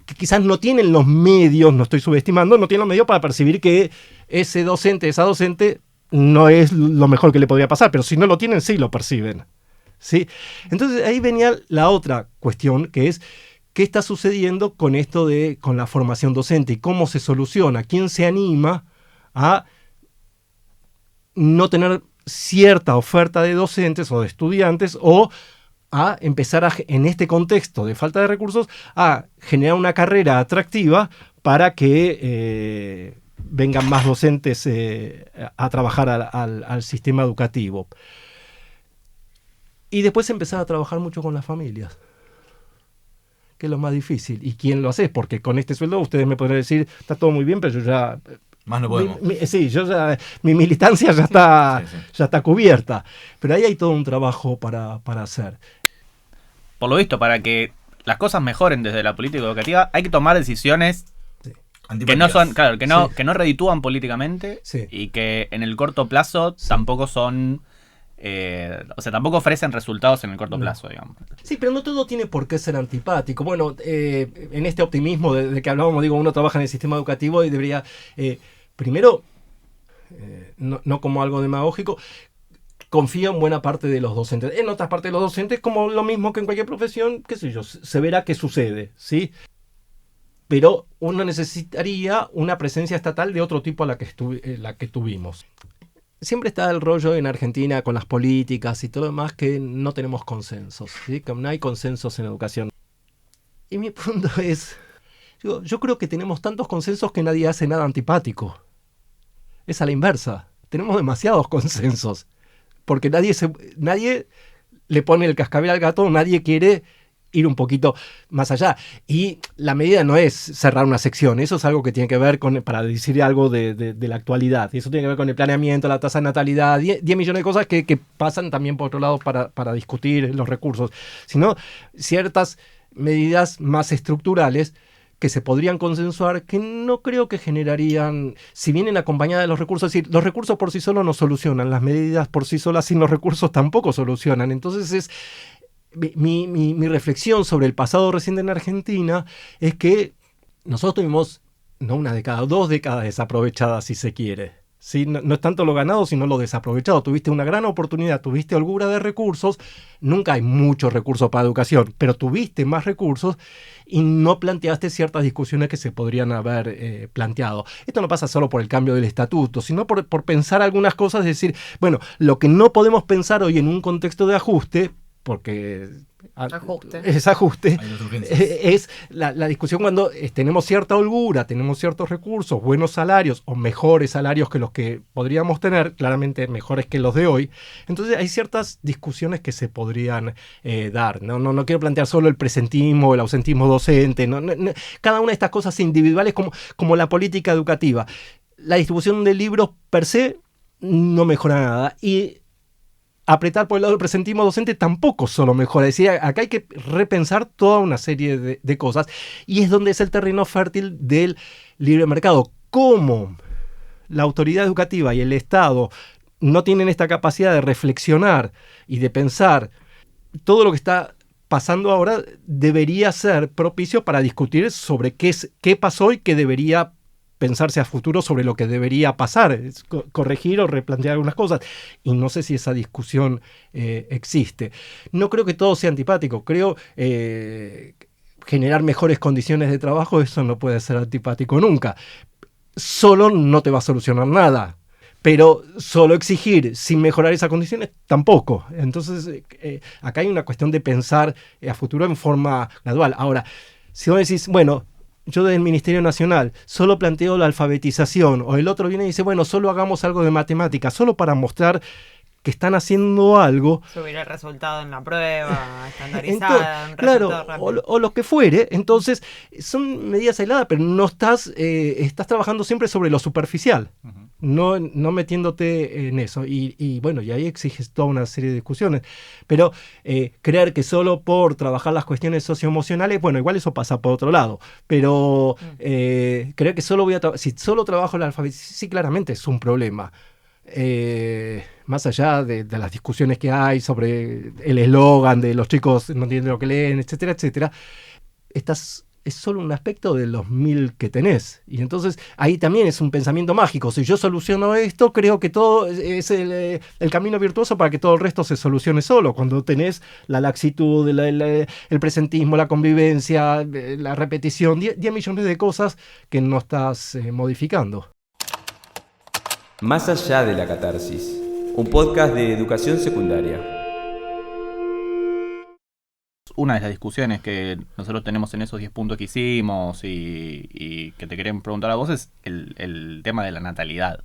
que quizás no tienen los medios, no estoy subestimando, no tienen los medios para percibir que ese docente, esa docente, no es lo mejor que le podría pasar, pero si no lo tienen, sí lo perciben. ¿Sí? Entonces ahí venía la otra cuestión, que es qué está sucediendo con esto con la formación docente y cómo se soluciona, quién se anima a no tener cierta oferta de docentes o de estudiantes, o a empezar en este contexto de falta de recursos a generar una carrera atractiva para que vengan más docentes a trabajar al sistema educativo. Y después empezar a trabajar mucho con las familias, que es lo más difícil. ¿Y quién lo hace? Porque con este sueldo ustedes me podrán decir, está todo muy bien, pero yo ya... Más no podemos. Mi militancia ya está, Sí. ya está cubierta. Pero ahí hay todo un trabajo para hacer. Por lo visto, para que las cosas mejoren desde la política educativa, hay que tomar decisiones que no son, claro, que no reditúan políticamente, Sí. y que en el corto plazo tampoco son, tampoco ofrecen resultados en el corto plazo, digamos. Sí, pero no todo tiene por qué ser antipático. Bueno, en este optimismo de que hablábamos, digo, uno trabaja en el sistema educativo y debería, primero, no como algo demagógico, confía en buena parte de los docentes. En otras partes de los docentes, como lo mismo que en cualquier profesión, qué sé yo, se verá qué sucede, ¿sí? Pero uno necesitaría una presencia estatal de otro tipo a la que tuvimos. Siempre está el rollo en Argentina con las políticas y todo lo demás, que no tenemos consensos, ¿sí? Que no hay consensos en educación. Y mi punto es, yo creo que tenemos tantos consensos que nadie hace nada antipático. Es a la inversa. Tenemos demasiados consensos. Porque nadie le pone el cascabel al gato, nadie quiere ir un poquito más allá. Y la medida no es cerrar una sección, eso es algo que tiene que ver para decir algo de la actualidad. Y eso tiene que ver con el planeamiento, la tasa de natalidad, 10 millones de cosas que pasan también por otro lado para discutir los recursos. Sino ciertas medidas más estructurales que se podrían consensuar, que no creo que generarían, si vienen acompañadas de los recursos, es decir, los recursos por sí solos no solucionan, las medidas por sí solas sin los recursos tampoco solucionan. Entonces mi reflexión sobre el pasado reciente en Argentina es que nosotros tuvimos, no una década, 2 décadas desaprovechadas, si se quiere. ¿Sí? No es tanto lo ganado, sino lo desaprovechado. Tuviste una gran oportunidad, tuviste holgura de recursos, nunca hay muchos recursos para educación, pero tuviste más recursos y no planteaste ciertas discusiones que se podrían haber planteado. Esto no pasa solo por el cambio del estatuto, sino por pensar algunas cosas, es decir, bueno, lo que no podemos pensar hoy en un contexto de ajuste, porque es ajuste, es la discusión cuando tenemos cierta holgura, tenemos ciertos recursos, buenos salarios o mejores salarios que los que podríamos tener, claramente mejores que los de hoy. Entonces hay ciertas discusiones que se podrían dar. No quiero plantear solo el presentismo, el ausentismo docente, cada una de estas cosas individuales como la política educativa. La distribución de libros per se no mejora nada, y apretar por el lado del presentismo docente tampoco solo mejora. Es decir, acá hay que repensar toda una serie de cosas, y es donde es el terreno fértil del libre mercado. ¿Cómo la autoridad educativa y el Estado no tienen esta capacidad de reflexionar y de pensar todo lo que está pasando ahora? Debería ser propicio para discutir sobre qué pasó y qué debería pensarse a futuro sobre lo que debería pasar, corregir o replantear algunas cosas. Y no sé si esa discusión existe. No creo que todo sea antipático. Creo generar mejores condiciones de trabajo, eso no puede ser antipático nunca. Solo no te va a solucionar nada. Pero solo exigir sin mejorar esas condiciones, tampoco. Entonces, acá hay una cuestión de pensar a futuro en forma gradual. Ahora, si vos decís, bueno, yo desde el Ministerio Nacional solo planteo la alfabetización, o el otro viene y dice, bueno, solo hagamos algo de matemáticas, solo para mostrar que están haciendo algo. Subir el resultado en la prueba, estandarizada. Claro, o lo que fuere. Entonces, son medidas aisladas, pero no estás trabajando siempre sobre lo superficial. Uh-huh. No metiéndote en eso. Y bueno, y ahí exiges toda una serie de discusiones. Pero creer que solo por trabajar las cuestiones socioemocionales, bueno, igual eso pasa por otro lado. Pero creer que solo si solo trabajo la alfabetización, sí, claramente es un problema. Más allá de las discusiones que hay sobre el eslogan de los chicos no entienden lo que leen, etcétera, etcétera, es solo un aspecto de los 1000 que tenés. Y entonces ahí también es un pensamiento mágico. Si yo soluciono esto, creo que todo es el camino virtuoso para que todo el resto se solucione solo. Cuando tenés la laxitud, el presentismo, la convivencia, la repetición, 10 millones de cosas que no estás modificando. Más allá de la catarsis, un podcast de educación secundaria. Una de las discusiones que nosotros tenemos en esos 10 puntos que hicimos y que te queremos preguntar a vos es el tema de la natalidad.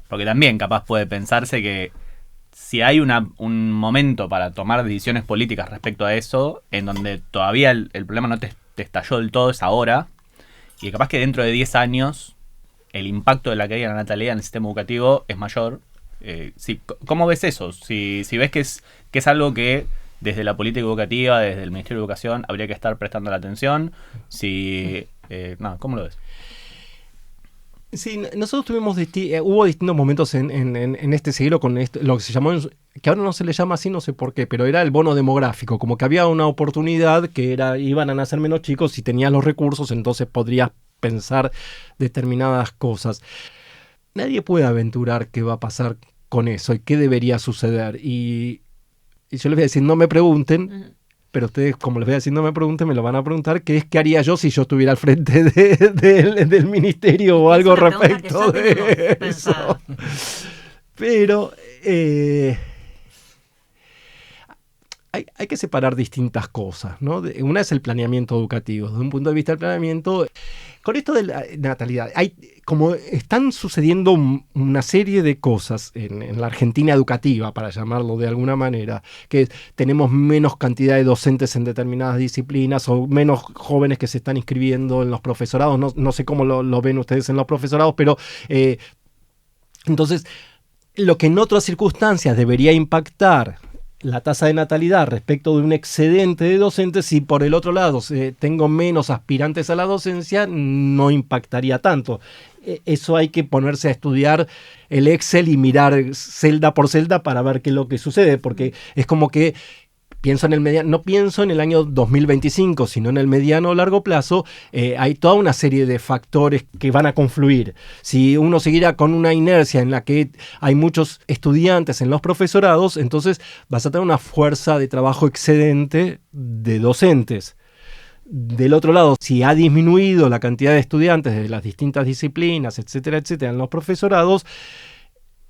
Porque también capaz puede pensarse que si hay un momento para tomar decisiones políticas respecto a eso, en donde todavía el problema no te estalló del todo, es ahora, y capaz que dentro de 10 años el impacto de la caída de la natalidad en el sistema educativo es mayor. ¿Cómo ves eso? Si ves que es algo que desde la política educativa, desde el Ministerio de Educación, habría que estar prestando la atención. ¿Cómo lo ves? Sí, nosotros hubo distintos momentos en este siglo con lo que se llamó, que ahora no se le llama así, no sé por qué, pero era el bono demográfico, como que había una oportunidad que iban a nacer menos chicos si tenías los recursos, entonces podrías pensar determinadas cosas. Nadie puede aventurar qué va a pasar con eso y qué debería suceder. Y yo les voy a decir, no me pregunten, pero ustedes, como les voy a decir, no me pregunten, me lo van a preguntar, qué haría yo si yo estuviera al frente del ministerio o algo respecto de eso. Pero hay que separar distintas cosas, ¿no? Una es el planeamiento educativo. Desde un punto de vista del planeamiento, con esto de la natalidad, como están sucediendo una serie de cosas en la Argentina educativa, para llamarlo de alguna manera, que tenemos menos cantidad de docentes en determinadas disciplinas o menos jóvenes que se están inscribiendo en los profesorados. No sé cómo lo ven ustedes en los profesorados, pero entonces lo que en otras circunstancias debería impactar la tasa de natalidad respecto de un excedente de docentes, si por el otro lado tengo menos aspirantes a la docencia, no impactaría tanto. Eso hay que ponerse a estudiar el Excel y mirar celda por celda para ver qué es lo que sucede, porque es como que no pienso en el año 2025, sino en el mediano o largo plazo. Hay toda una serie de factores que van a confluir. Si uno seguirá con una inercia en la que hay muchos estudiantes en los profesorados, entonces vas a tener una fuerza de trabajo excedente de docentes. Del otro lado, si ha disminuido la cantidad de estudiantes de las distintas disciplinas, etcétera, etcétera, en los profesorados,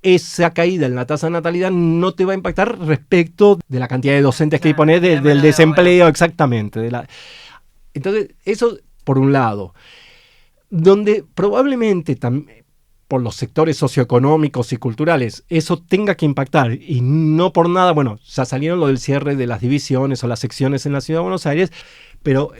esa caída en la tasa de natalidad no te va a impactar respecto de la cantidad de docentes que dispones del desempleo, exactamente. Entonces, eso por un lado. Donde probablemente por los sectores socioeconómicos y culturales eso tenga que impactar, y no por nada, bueno, ya salieron lo del cierre de las divisiones o las secciones en la Ciudad de Buenos Aires, pero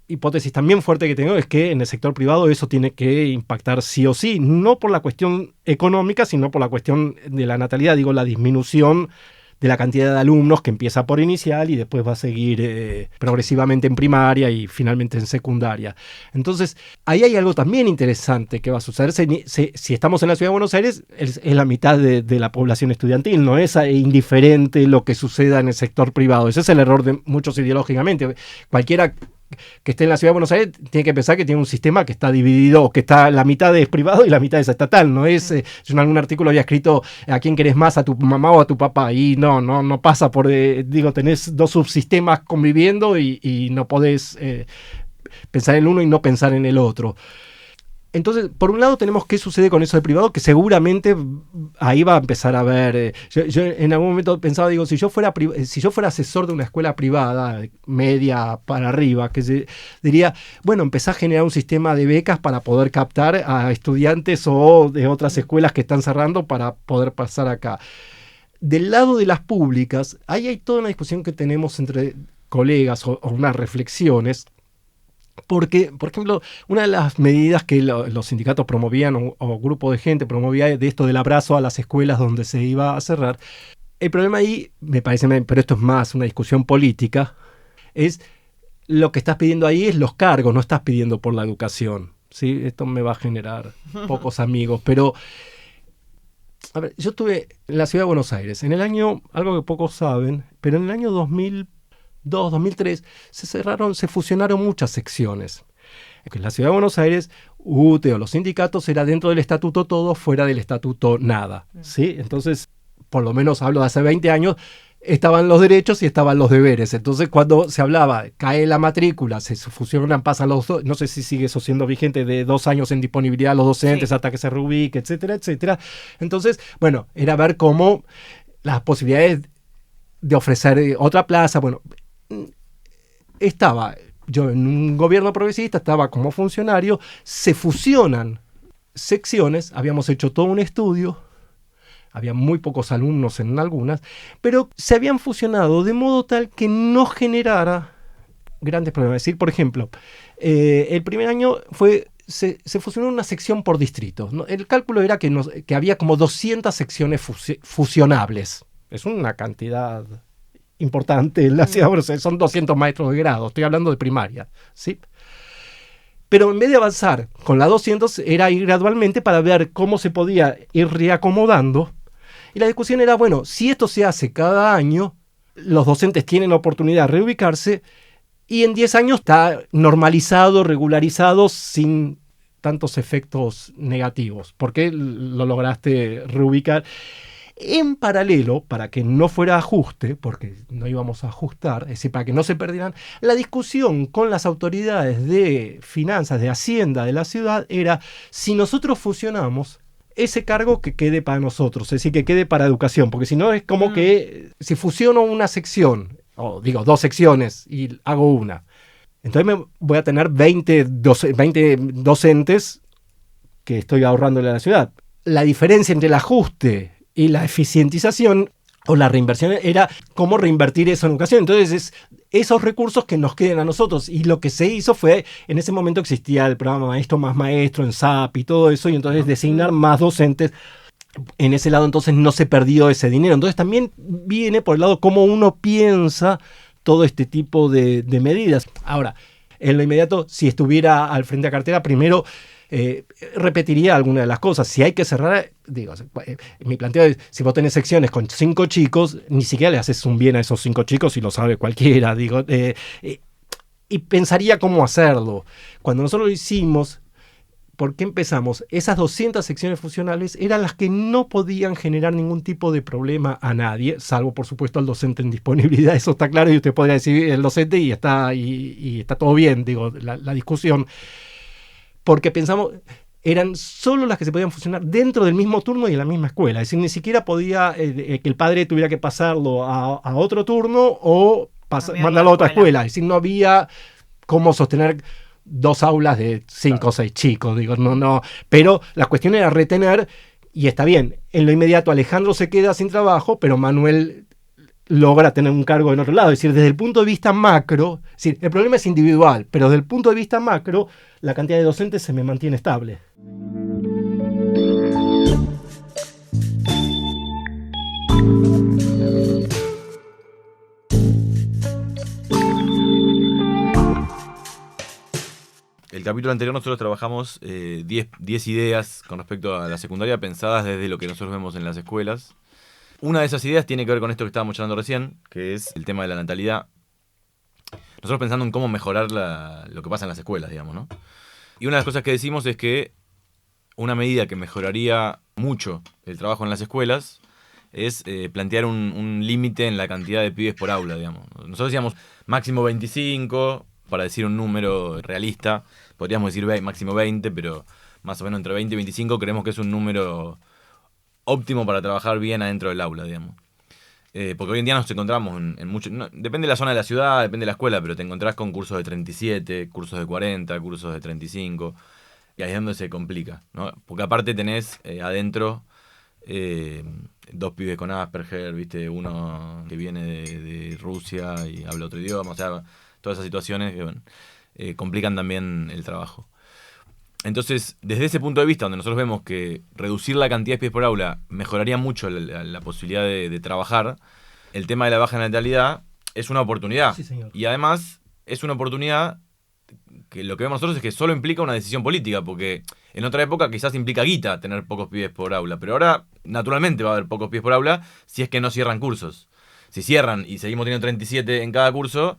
hipótesis también fuerte que tengo es que en el sector privado eso tiene que impactar sí o sí, no por la cuestión económica, sino por la cuestión de la natalidad, digo, la disminución de la cantidad de alumnos que empieza por inicial y después va a seguir progresivamente en primaria y finalmente en secundaria. Entonces, ahí hay algo también interesante que va a suceder. Si estamos en la Ciudad de Buenos Aires, es la mitad de la población estudiantil, no es indiferente lo que suceda en el sector privado. Ese es el error de muchos ideológicamente. Cualquiera que esté en la Ciudad de Buenos Aires tiene que pensar que tiene un sistema que está dividido, que está la mitad es privado y la mitad es estatal. No es, yo en algún artículo había escrito a quién querés más, a tu mamá o a tu papá, y no pasa por, tenés dos subsistemas conviviendo y no podés pensar en uno y no pensar en el otro. Entonces, por un lado tenemos qué sucede con eso del privado, que seguramente ahí va a empezar a ver. Yo en algún momento pensaba, digo, si yo fuera asesor de una escuela privada, media para arriba, diría, bueno, empezá a generar un sistema de becas para poder captar a estudiantes o de otras escuelas que están cerrando para poder pasar acá. Del lado de las públicas, ahí hay toda una discusión que tenemos entre colegas o unas reflexiones. Porque, por ejemplo, una de las medidas que los sindicatos promovían o grupo de gente promovía de esto del abrazo a las escuelas donde se iba a cerrar, el problema ahí, me parece, pero esto es más una discusión política, es lo que estás pidiendo ahí es los cargos, no estás pidiendo por la educación, ¿sí? Esto me va a generar pocos amigos, pero a ver, yo estuve en la Ciudad de Buenos Aires en el año, algo que pocos saben, pero en el año 2003 se fusionaron muchas secciones. En la Ciudad de Buenos Aires, UTE o los sindicatos era dentro del estatuto todo, fuera del estatuto nada, ¿sí? Entonces, por lo menos hablo de hace 20 años, estaban los derechos y estaban los deberes. Entonces, cuando se hablaba, cae la matrícula, se fusionan, pasan los dos, no sé si sigue eso siendo vigente, de 2 años en disponibilidad los docentes hasta que se reubique, etcétera, etcétera. Entonces, bueno, era ver cómo las posibilidades de ofrecer otra plaza, bueno, estaba yo en un gobierno progresista, estaba como funcionario, se fusionan secciones, habíamos hecho todo un estudio, había muy pocos alumnos en algunas, pero se habían fusionado de modo tal que no generara grandes problemas. Es decir, por ejemplo, el primer año se fusionó una sección por distrito, ¿no? El cálculo era que había como 200 secciones fusionables. Es una cantidad importante en la ciudad, son 200 maestros de grado, estoy hablando de primaria, ¿sí? Pero en vez de avanzar con la 200, era ir gradualmente para ver cómo se podía ir reacomodando, y la discusión era, bueno, si esto se hace cada año, los docentes tienen la oportunidad de reubicarse, y en 10 años está normalizado, regularizado, sin tantos efectos negativos. ¿Por qué lo lograste reubicar? En paralelo, para que no fuera ajuste, porque no íbamos a ajustar, es decir, para que no se perdieran, la discusión con las autoridades de finanzas, de Hacienda de la ciudad, era si nosotros fusionamos, ese cargo que quede para nosotros, es decir, que quede para educación, porque si no es como que si fusiono una sección, o digo 2 secciones y hago una, entonces me voy a tener 20 docentes que estoy ahorrándole a la ciudad. La diferencia entre el ajuste y la eficientización o la reinversión era cómo reinvertir eso en educación. Entonces, esos recursos que nos queden a nosotros. Y lo que se hizo fue, en ese momento existía el programa Maestro más Maestro en SAP y todo eso, y entonces designar más docentes. En ese lado, entonces, no se perdió ese dinero. Entonces, también viene por el lado cómo uno piensa todo este tipo de medidas. Ahora, en lo inmediato, si estuviera al frente de la cartera, primero repetiría alguna de las cosas. Si hay que cerrar, digo, mi planteo es, si vos tenés secciones con 5 chicos, ni siquiera le haces un bien a esos 5 chicos y lo sabe cualquiera, digo, y pensaría cómo hacerlo. Cuando nosotros lo hicimos, ¿por qué empezamos? Esas 200 secciones funcionales eran las que no podían generar ningún tipo de problema a nadie, salvo por supuesto al docente en disponibilidad, eso está claro, y usted podría decir el docente y está todo bien, digo, la discusión. Porque pensamos, eran solo las que se podían funcionar dentro del mismo turno y en la misma escuela. Es decir, ni siquiera podía que el padre tuviera que pasarlo a otro turno o mandarlo a otra escuela. Es decir, no había cómo sostener 2 aulas de 5 o 6 chicos. Digo, no. Pero la cuestión era retener, y está bien, en lo inmediato Alejandro se queda sin trabajo, pero Manuel logra tener un cargo en otro lado. Es decir, desde el punto de vista macro, es decir, el problema es individual, pero desde el punto de vista macro, la cantidad de docentes se me mantiene estable. El capítulo anterior nosotros trabajamos 10 ideas con respecto a la secundaria pensadas desde lo que nosotros vemos en las escuelas. Una de esas ideas tiene que ver con esto que estábamos charlando recién, que es el tema de la natalidad. Nosotros pensando en cómo mejorar lo que pasa en las escuelas, digamos, ¿no? Y una de las cosas que decimos es que una medida que mejoraría mucho el trabajo en las escuelas es plantear un límite en la cantidad de pibes por aula, digamos. Nosotros decíamos máximo 25, para decir un número realista. Podríamos decir máximo 20, pero más o menos entre 20 y 25 creemos que es un número óptimo para trabajar bien adentro del aula, digamos. Porque hoy en día nos encontramos en mucho... No, depende de la zona de la ciudad, depende de la escuela, pero te encontrás con cursos de 37, cursos de 40, cursos de 35, y ahí es donde se complica, ¿no? Porque aparte tenés adentro 2 pibes con Asperger, ¿viste? Uno que viene de Rusia y habla otro idioma, o sea, todas esas situaciones que, bueno, complican también el trabajo. Entonces, desde ese punto de vista, donde nosotros vemos que reducir la cantidad de pies por aula mejoraría mucho la posibilidad de trabajar, el tema de la baja natalidad es una oportunidad. Sí, señor. Y además es una oportunidad que lo que vemos nosotros es que solo implica una decisión política, porque en otra época quizás implica guita tener pocos pibes por aula, pero ahora naturalmente va a haber pocos pibes por aula si es que no cierran cursos. Si cierran y seguimos teniendo 37 en cada curso,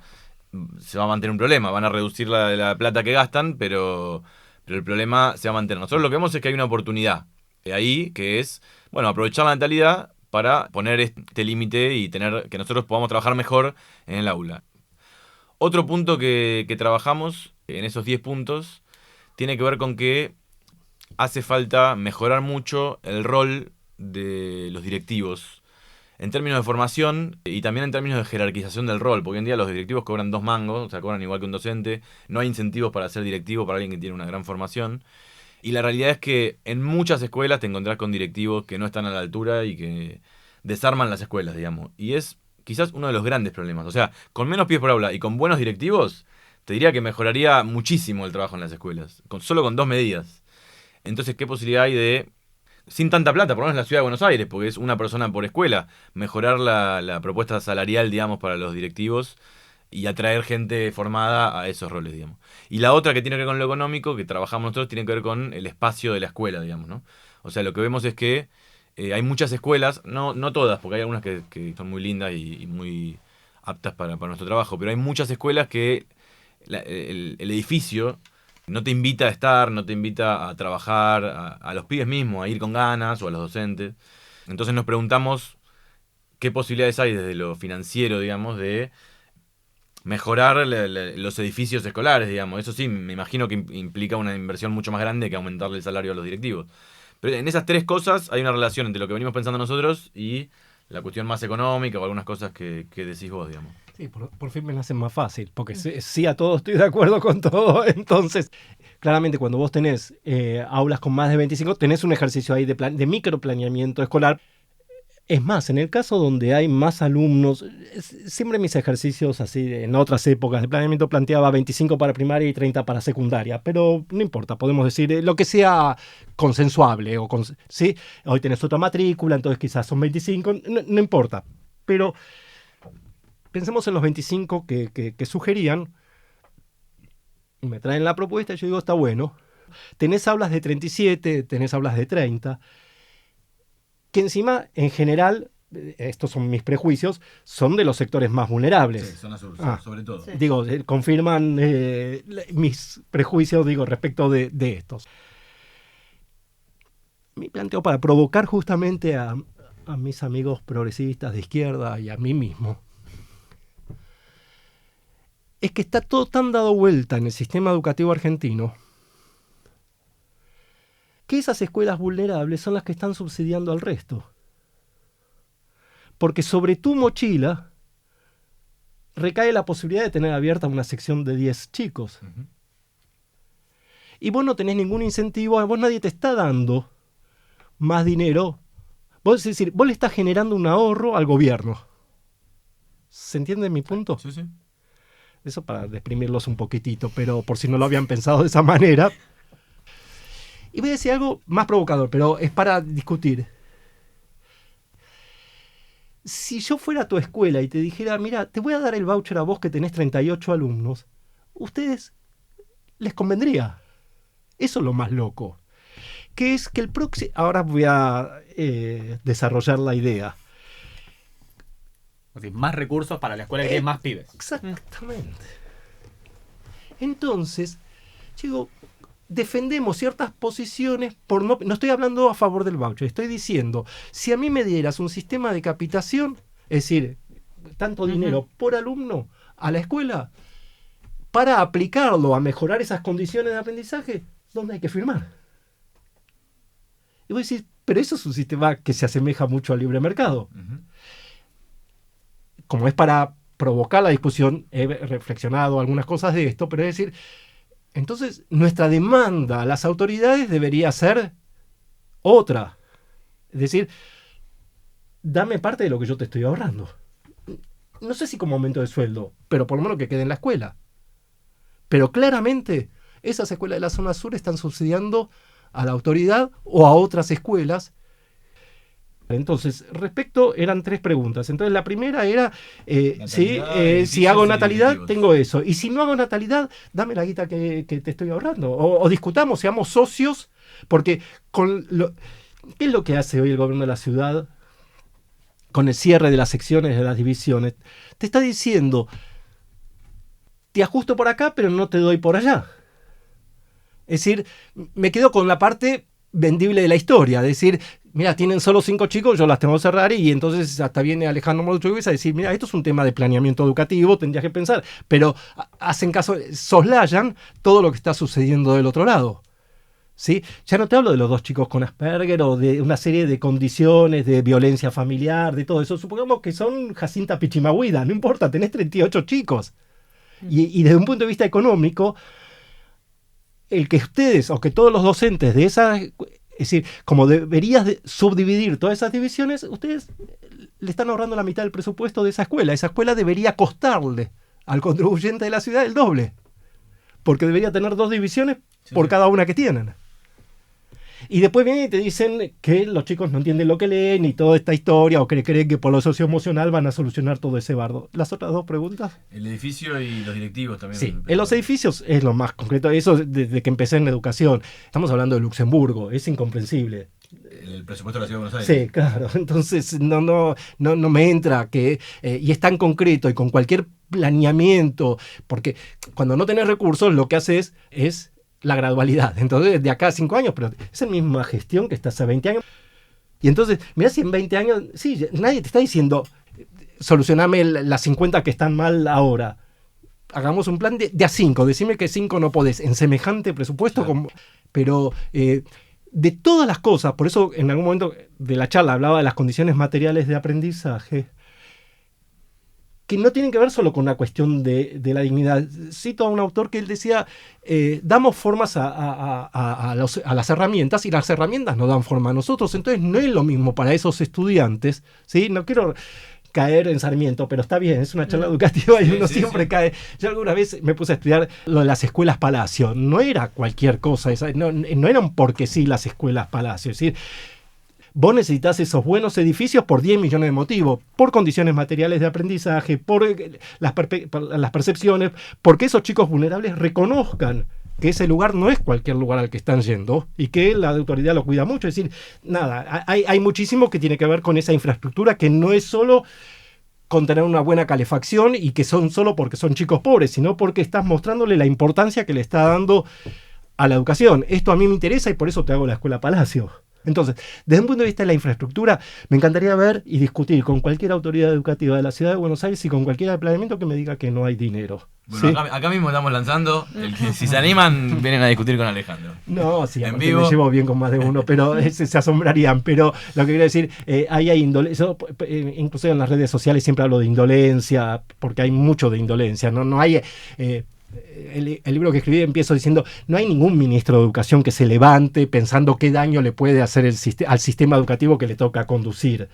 se va a mantener un problema. Van a reducir la plata que gastan, pero el problema se va a mantener. Nosotros lo que vemos es que hay una oportunidad ahí, que es, bueno, aprovechar la natalidad para poner este límite y tener que nosotros podamos trabajar mejor en el aula. Otro punto que trabajamos en esos 10 puntos tiene que ver con que hace falta mejorar mucho el rol de los directivos en términos de formación y también en términos de jerarquización del rol, porque hoy en día los directivos cobran 2 mangos, o sea, cobran igual que un docente, no hay incentivos para ser directivo para alguien que tiene una gran formación, y la realidad es que en muchas escuelas te encontrás con directivos que no están a la altura y que desarman las escuelas, digamos, y es quizás uno de los grandes problemas. O sea, con menos pies por aula y con buenos directivos, te diría que mejoraría muchísimo el trabajo en las escuelas, solo con 2 medidas. Entonces, ¿qué posibilidad hay de, sin tanta plata, por lo menos en la ciudad de Buenos Aires, porque es una persona por escuela, mejorar la propuesta salarial, digamos, para los directivos y atraer gente formada a esos roles, digamos? Y la otra que tiene que ver con lo económico, que trabajamos nosotros, tiene que ver con el espacio de la escuela, digamos, ¿no? O sea, lo que vemos es que hay muchas escuelas, no todas, porque hay algunas que son muy lindas y muy aptas para nuestro trabajo, pero hay muchas escuelas que el edificio no te invita a estar, no te invita a trabajar, a los pibes mismos, a ir con ganas, o a los docentes. Entonces nos preguntamos qué posibilidades hay desde lo financiero, digamos, de mejorar los edificios escolares, digamos. Eso sí, me imagino que implica una inversión mucho más grande que aumentarle el salario a los directivos. Pero en esas 3 cosas hay una relación entre lo que venimos pensando nosotros y la cuestión más económica o algunas cosas que decís vos, digamos. Sí, por fin me la hacen más fácil, porque sí a todo estoy de acuerdo con todo. Entonces, claramente cuando vos tenés aulas con más de 25, tenés un ejercicio ahí de microplaneamiento escolar. Es más, en el caso donde hay más alumnos, siempre mis ejercicios así, en otras épocas de planeamiento planteaba 25 para primaria y 30 para secundaria, pero no importa, podemos decir lo que sea consensuable. ¿Sí? Hoy tenés otra matrícula, entonces quizás son 25, no importa. Pero pensemos en los 25 que sugerían, me traen la propuesta y yo digo, está bueno. Tenés aulas de 37, tenés aulas de 30, que encima, en general, estos son mis prejuicios, son de los sectores más vulnerables. Sí, son sobre todo. Sí. Digo, confirman mis prejuicios, digo, respecto de estos. Mi planteo para provocar justamente a mis amigos progresistas de izquierda y a mí mismo es que está todo tan dado vuelta en el sistema educativo argentino que esas escuelas vulnerables son las que están subsidiando al resto. Porque sobre tu mochila recae la posibilidad de tener abierta una sección de 10 chicos. Uh-huh. Y vos no tenés ningún incentivo, a vos nadie te está dando más dinero. Vos, es decir, vos le estás generando un ahorro al gobierno. ¿Se entiende mi punto? Sí, sí. Eso para deprimirlos un poquitito, pero por si no lo habían pensado de esa manera. Y voy a decir algo más provocador, pero es para discutir. Si yo fuera a tu escuela y te dijera, mira, te voy a dar el voucher a vos que tenés 38 alumnos, ¿ustedes les convendría? Eso es lo más loco. Que es que el próximo... Ahora voy a desarrollar la idea. O sea, más recursos para la escuela que tiene más pibes. Exactamente. Entonces, digo, defendemos ciertas posiciones por no estoy hablando a favor del voucher, estoy diciendo, si a mí me dieras un sistema de capitación, es decir, tanto dinero por alumno a la escuela, para aplicarlo a mejorar esas condiciones de aprendizaje, ¿dónde hay que firmar? Y voy a decir, pero eso es un sistema que se asemeja mucho al libre mercado. Como es para provocar la discusión, he reflexionado algunas cosas de esto, pero es decir, entonces nuestra demanda a las autoridades debería ser otra. Es decir, dame parte de lo que yo te estoy ahorrando. No sé si como aumento de sueldo, pero por lo menos que quede en la escuela. Pero claramente esas escuelas de la zona sur están subsidiando a la autoridad o a otras escuelas. Entonces, eran 3 preguntas. Entonces, la primera era, si hago natalidad, tengo eso. Y si no hago natalidad, dame la guita que te estoy ahorrando. O discutamos, seamos socios, porque ¿qué es lo que hace hoy el gobierno de la ciudad con el cierre de las secciones, de las divisiones? Te está diciendo, te ajusto por acá, pero no te doy por allá. Es decir, me quedo con la parte vendible de la historia, es decir, mira, tienen solo 5 chicos, yo las tengo que cerrar, y entonces hasta viene Alejandro Moldrovich a decir, mira, esto es un tema de planeamiento educativo, tendrías que pensar, pero hacen caso, soslayan todo lo que está sucediendo del otro lado. ¿Sí? Ya no te hablo de los 2 chicos con Asperger o de una serie de condiciones de violencia familiar, de todo eso, supongamos que son Jacinta Pichimahuida, no importa, tenés 38 chicos. Y desde un punto de vista económico, el que ustedes o que todos los docentes de esas, es decir, como deberías subdividir todas esas divisiones, ustedes le están ahorrando la mitad del presupuesto de esa escuela. Esa escuela debería costarle al contribuyente de la ciudad el doble, porque debería tener 2 divisiones por cada una que tienen. Y después vienen y te dicen que los chicos no entienden lo que leen y toda esta historia, o que creen que por lo socioemocional van a solucionar todo ese bardo. ¿Las otras 2 preguntas? El edificio y los directivos también. Sí, en los edificios es lo más concreto. Eso desde que empecé en educación. Estamos hablando de Luxemburgo, es incomprensible. El presupuesto de la Ciudad de Buenos Aires. Sí, claro. Entonces no me entra que... y es tan concreto y con cualquier planeamiento, porque cuando no tenés recursos lo que haces es la gradualidad. Entonces, de acá a 5 años, pero es la misma gestión que está hace 20 años. Y entonces, mirá si en 20 años, sí, nadie te está diciendo, solucioname las 50 que están mal ahora. Hagamos un plan de a 5, decime que 5 no podés, en semejante presupuesto. Claro. Pero de todas las cosas, por eso en algún momento de la charla hablaba de las condiciones materiales de aprendizaje, que no tienen que ver solo con una cuestión de la dignidad. Cito a un autor que él decía, damos formas a las herramientas, y las herramientas nos dan forma a nosotros. Entonces no es lo mismo para esos estudiantes, ¿sí? No quiero caer en Sarmiento, pero está bien, es una charla educativa y uno siempre cae. Yo alguna vez me puse a estudiar lo de las escuelas Palacio. No era cualquier cosa, no eran porque sí las escuelas Palacio. Es decir, vos necesitas esos buenos edificios por 10 millones de motivos, por condiciones materiales de aprendizaje, por las percepciones, porque esos chicos vulnerables reconozcan que ese lugar no es cualquier lugar al que están yendo y que la autoridad lo cuida mucho. Es decir, nada, hay muchísimo que tiene que ver con esa infraestructura, que no es solo con tener una buena calefacción y que son solo porque son chicos pobres, sino porque estás mostrándole la importancia que le está dando a la educación. Esto a mí me interesa y por eso te hago la Escuela Palacio. Entonces, desde un punto de vista de la infraestructura, me encantaría ver y discutir con cualquier autoridad educativa de la Ciudad de Buenos Aires y con cualquier planeamiento que me diga que no hay dinero. Bueno, ¿sí? acá mismo estamos lanzando. Si se animan, vienen a discutir con Alejandro. No, sí, en vivo. Me llevo bien con más de uno, pero se asombrarían. Pero lo que quiero decir, ahí hay indolencia. Incluso en las redes sociales siempre hablo de indolencia, porque hay mucho de indolencia. No hay... El libro que escribí empiezo diciendo, no hay ningún ministro de educación que se levante pensando qué daño le puede hacer al sistema educativo que le toca conducir.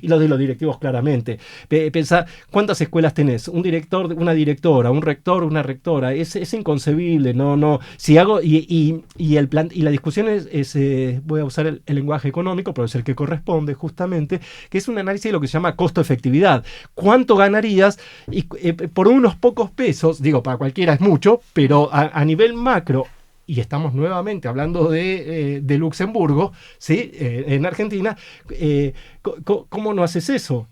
Y los de los directivos claramente. Pensá, ¿cuántas escuelas tenés? Un director, una directora, un rector, una rectora. Es inconcebible. No. Si hago y la discusión es voy a usar el lenguaje económico, pero es el que corresponde justamente, que es un análisis de lo que se llama costo-efectividad. ¿Cuánto ganarías? Y por unos pocos pesos, digo, para cualquiera es mucho, pero a nivel macro, y estamos nuevamente hablando de Luxemburgo, ¿sí? En Argentina, ¿cómo no haces eso?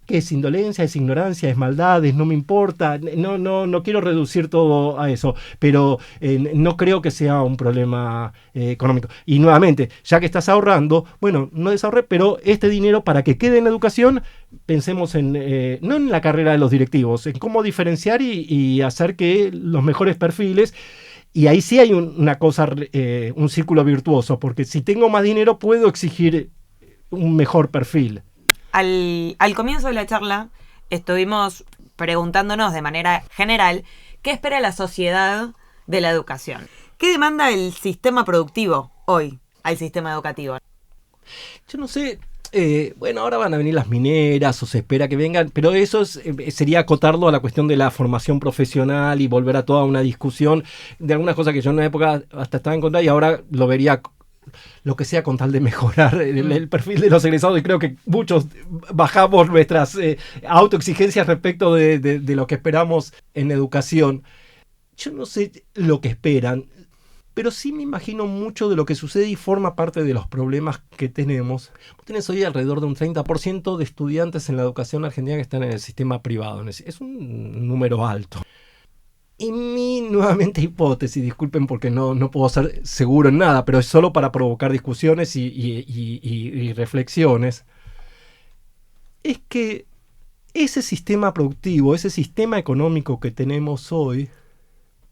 ¿Qué es indolencia, es ignorancia, es maldades? No me importa, no quiero reducir todo a eso, pero no creo que sea un problema económico. Y nuevamente, ya que estás ahorrando, bueno, no desahorré, pero este dinero para que quede en educación, pensemos no en la carrera de los directivos, en cómo diferenciar y hacer que los mejores perfiles. Y ahí sí hay una cosa, un círculo virtuoso, porque si tengo más dinero puedo exigir un mejor perfil. Al comienzo de la charla estuvimos preguntándonos de manera general qué espera la sociedad de la educación. ¿Qué demanda el sistema productivo hoy al sistema educativo? Yo no sé, bueno, ahora van a venir las mineras o se espera que vengan, pero eso sería acotarlo a la cuestión de la formación profesional y volver a toda una discusión de algunas cosas que yo en una época hasta estaba en contra y ahora lo vería lo que sea con tal de mejorar el perfil de los egresados, y creo que muchos bajamos nuestras autoexigencias respecto de lo que esperamos en educación. Yo no sé lo que esperan, pero sí me imagino mucho de lo que sucede y forma parte de los problemas que tenemos. Vos tenés hoy alrededor de un 30% de estudiantes en la educación argentina que están en el sistema privado. Es un número alto. Y mi, nuevamente, hipótesis, disculpen porque no puedo ser seguro en nada, pero es solo para provocar discusiones y reflexiones, es que ese sistema productivo, ese sistema económico que tenemos hoy,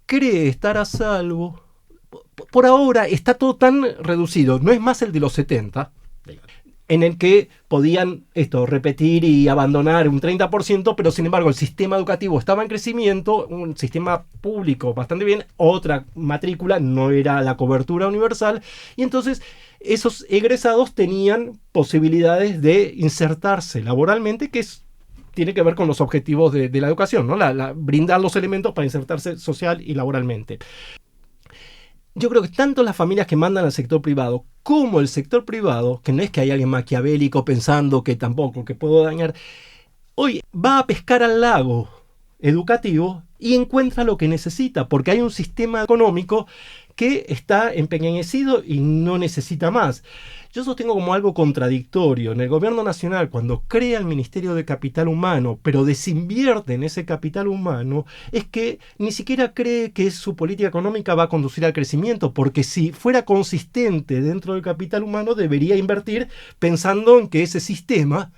cree estar a salvo. Por ahora está todo tan reducido, no es más el de los 70, en el que podían repetir y abandonar un 30%, pero sin embargo el sistema educativo estaba en crecimiento, un sistema público bastante bien, otra matrícula, no era la cobertura universal, y entonces esos egresados tenían posibilidades de insertarse laboralmente, que tiene que ver con los objetivos de la educación, ¿no? Brindar los elementos para insertarse social y laboralmente. Yo creo que tanto las familias que mandan al sector privado como el sector privado, que no es que hay alguien maquiavélico pensando que tampoco, que puedo dañar, hoy va a pescar al lago educativo y encuentra lo que necesita, porque hay un sistema económico que está empequeñecido y no necesita más. Yo sostengo como algo contradictorio. En el gobierno nacional, cuando crea el Ministerio de Capital Humano, pero desinvierte en ese capital humano, es que ni siquiera cree que su política económica va a conducir al crecimiento, porque si fuera consistente dentro del capital humano, debería invertir pensando en que ese sistema,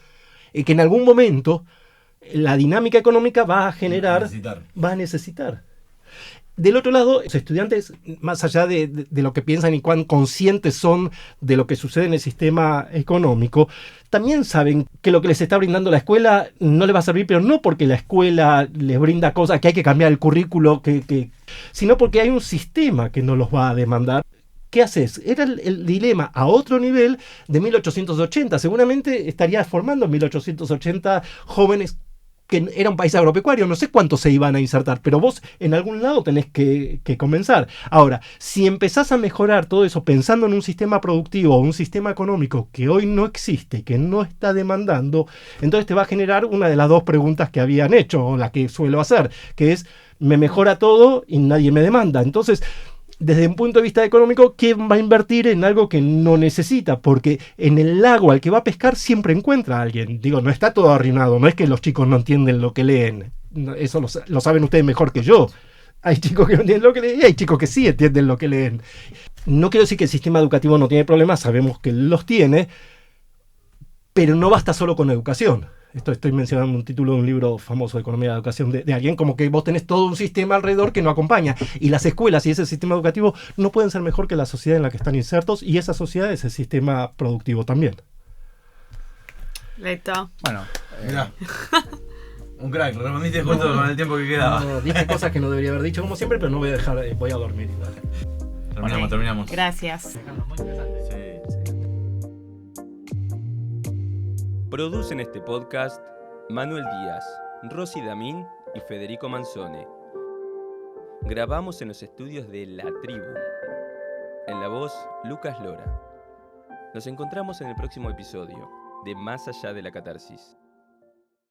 que en algún momento la dinámica económica va a necesitar. Del otro lado, los estudiantes, más allá de lo que piensan y cuán conscientes son de lo que sucede en el sistema económico, también saben que lo que les está brindando la escuela no les va a servir, pero no porque la escuela les brinda cosas que hay que cambiar el currículo, sino porque hay un sistema que no los va a demandar. ¿Qué haces? Era el dilema a otro nivel de 1880. Seguramente estaría formando en 1880 jóvenes que era un país agropecuario, no sé cuántos se iban a insertar, pero vos en algún lado tenés que comenzar. Ahora, si empezás a mejorar todo eso pensando en un sistema productivo o un sistema económico que hoy no existe, que no está demandando, entonces te va a generar una de las dos preguntas que habían hecho, o la que suelo hacer, que es, me mejora todo y nadie me demanda. Entonces, desde un punto de vista económico, ¿quién va a invertir en algo que no necesita? Porque en el lago al que va a pescar siempre encuentra a alguien. Digo, no está todo arruinado, no es que los chicos no entienden lo que leen. Eso lo saben ustedes mejor que yo. Hay chicos que no entienden lo que leen y hay chicos que sí entienden lo que leen. No quiero decir que el sistema educativo no tiene problemas, sabemos que los tiene, pero no basta solo con educación. Esto estoy mencionando un título de un libro famoso de economía de la educación de alguien, como que vos tenés todo un sistema alrededor que no acompaña. Y las escuelas y ese sistema educativo no pueden ser mejor que la sociedad en la que están insertos, y esa sociedad es el sistema productivo también. Listo. Bueno, mirá. Un crack, lo respondiste justo con el tiempo que quedaba. No, dije cosas que no debería haber dicho como siempre, pero no voy a dejar, voy a dormir igual. Terminamos. Gracias. Sí. Producen este podcast Manuel Díaz, Rosy Damín y Federico Manzone. Grabamos en los estudios de La Tribu. En la voz, Lucas Lora. Nos encontramos en el próximo episodio de Más allá de la catarsis.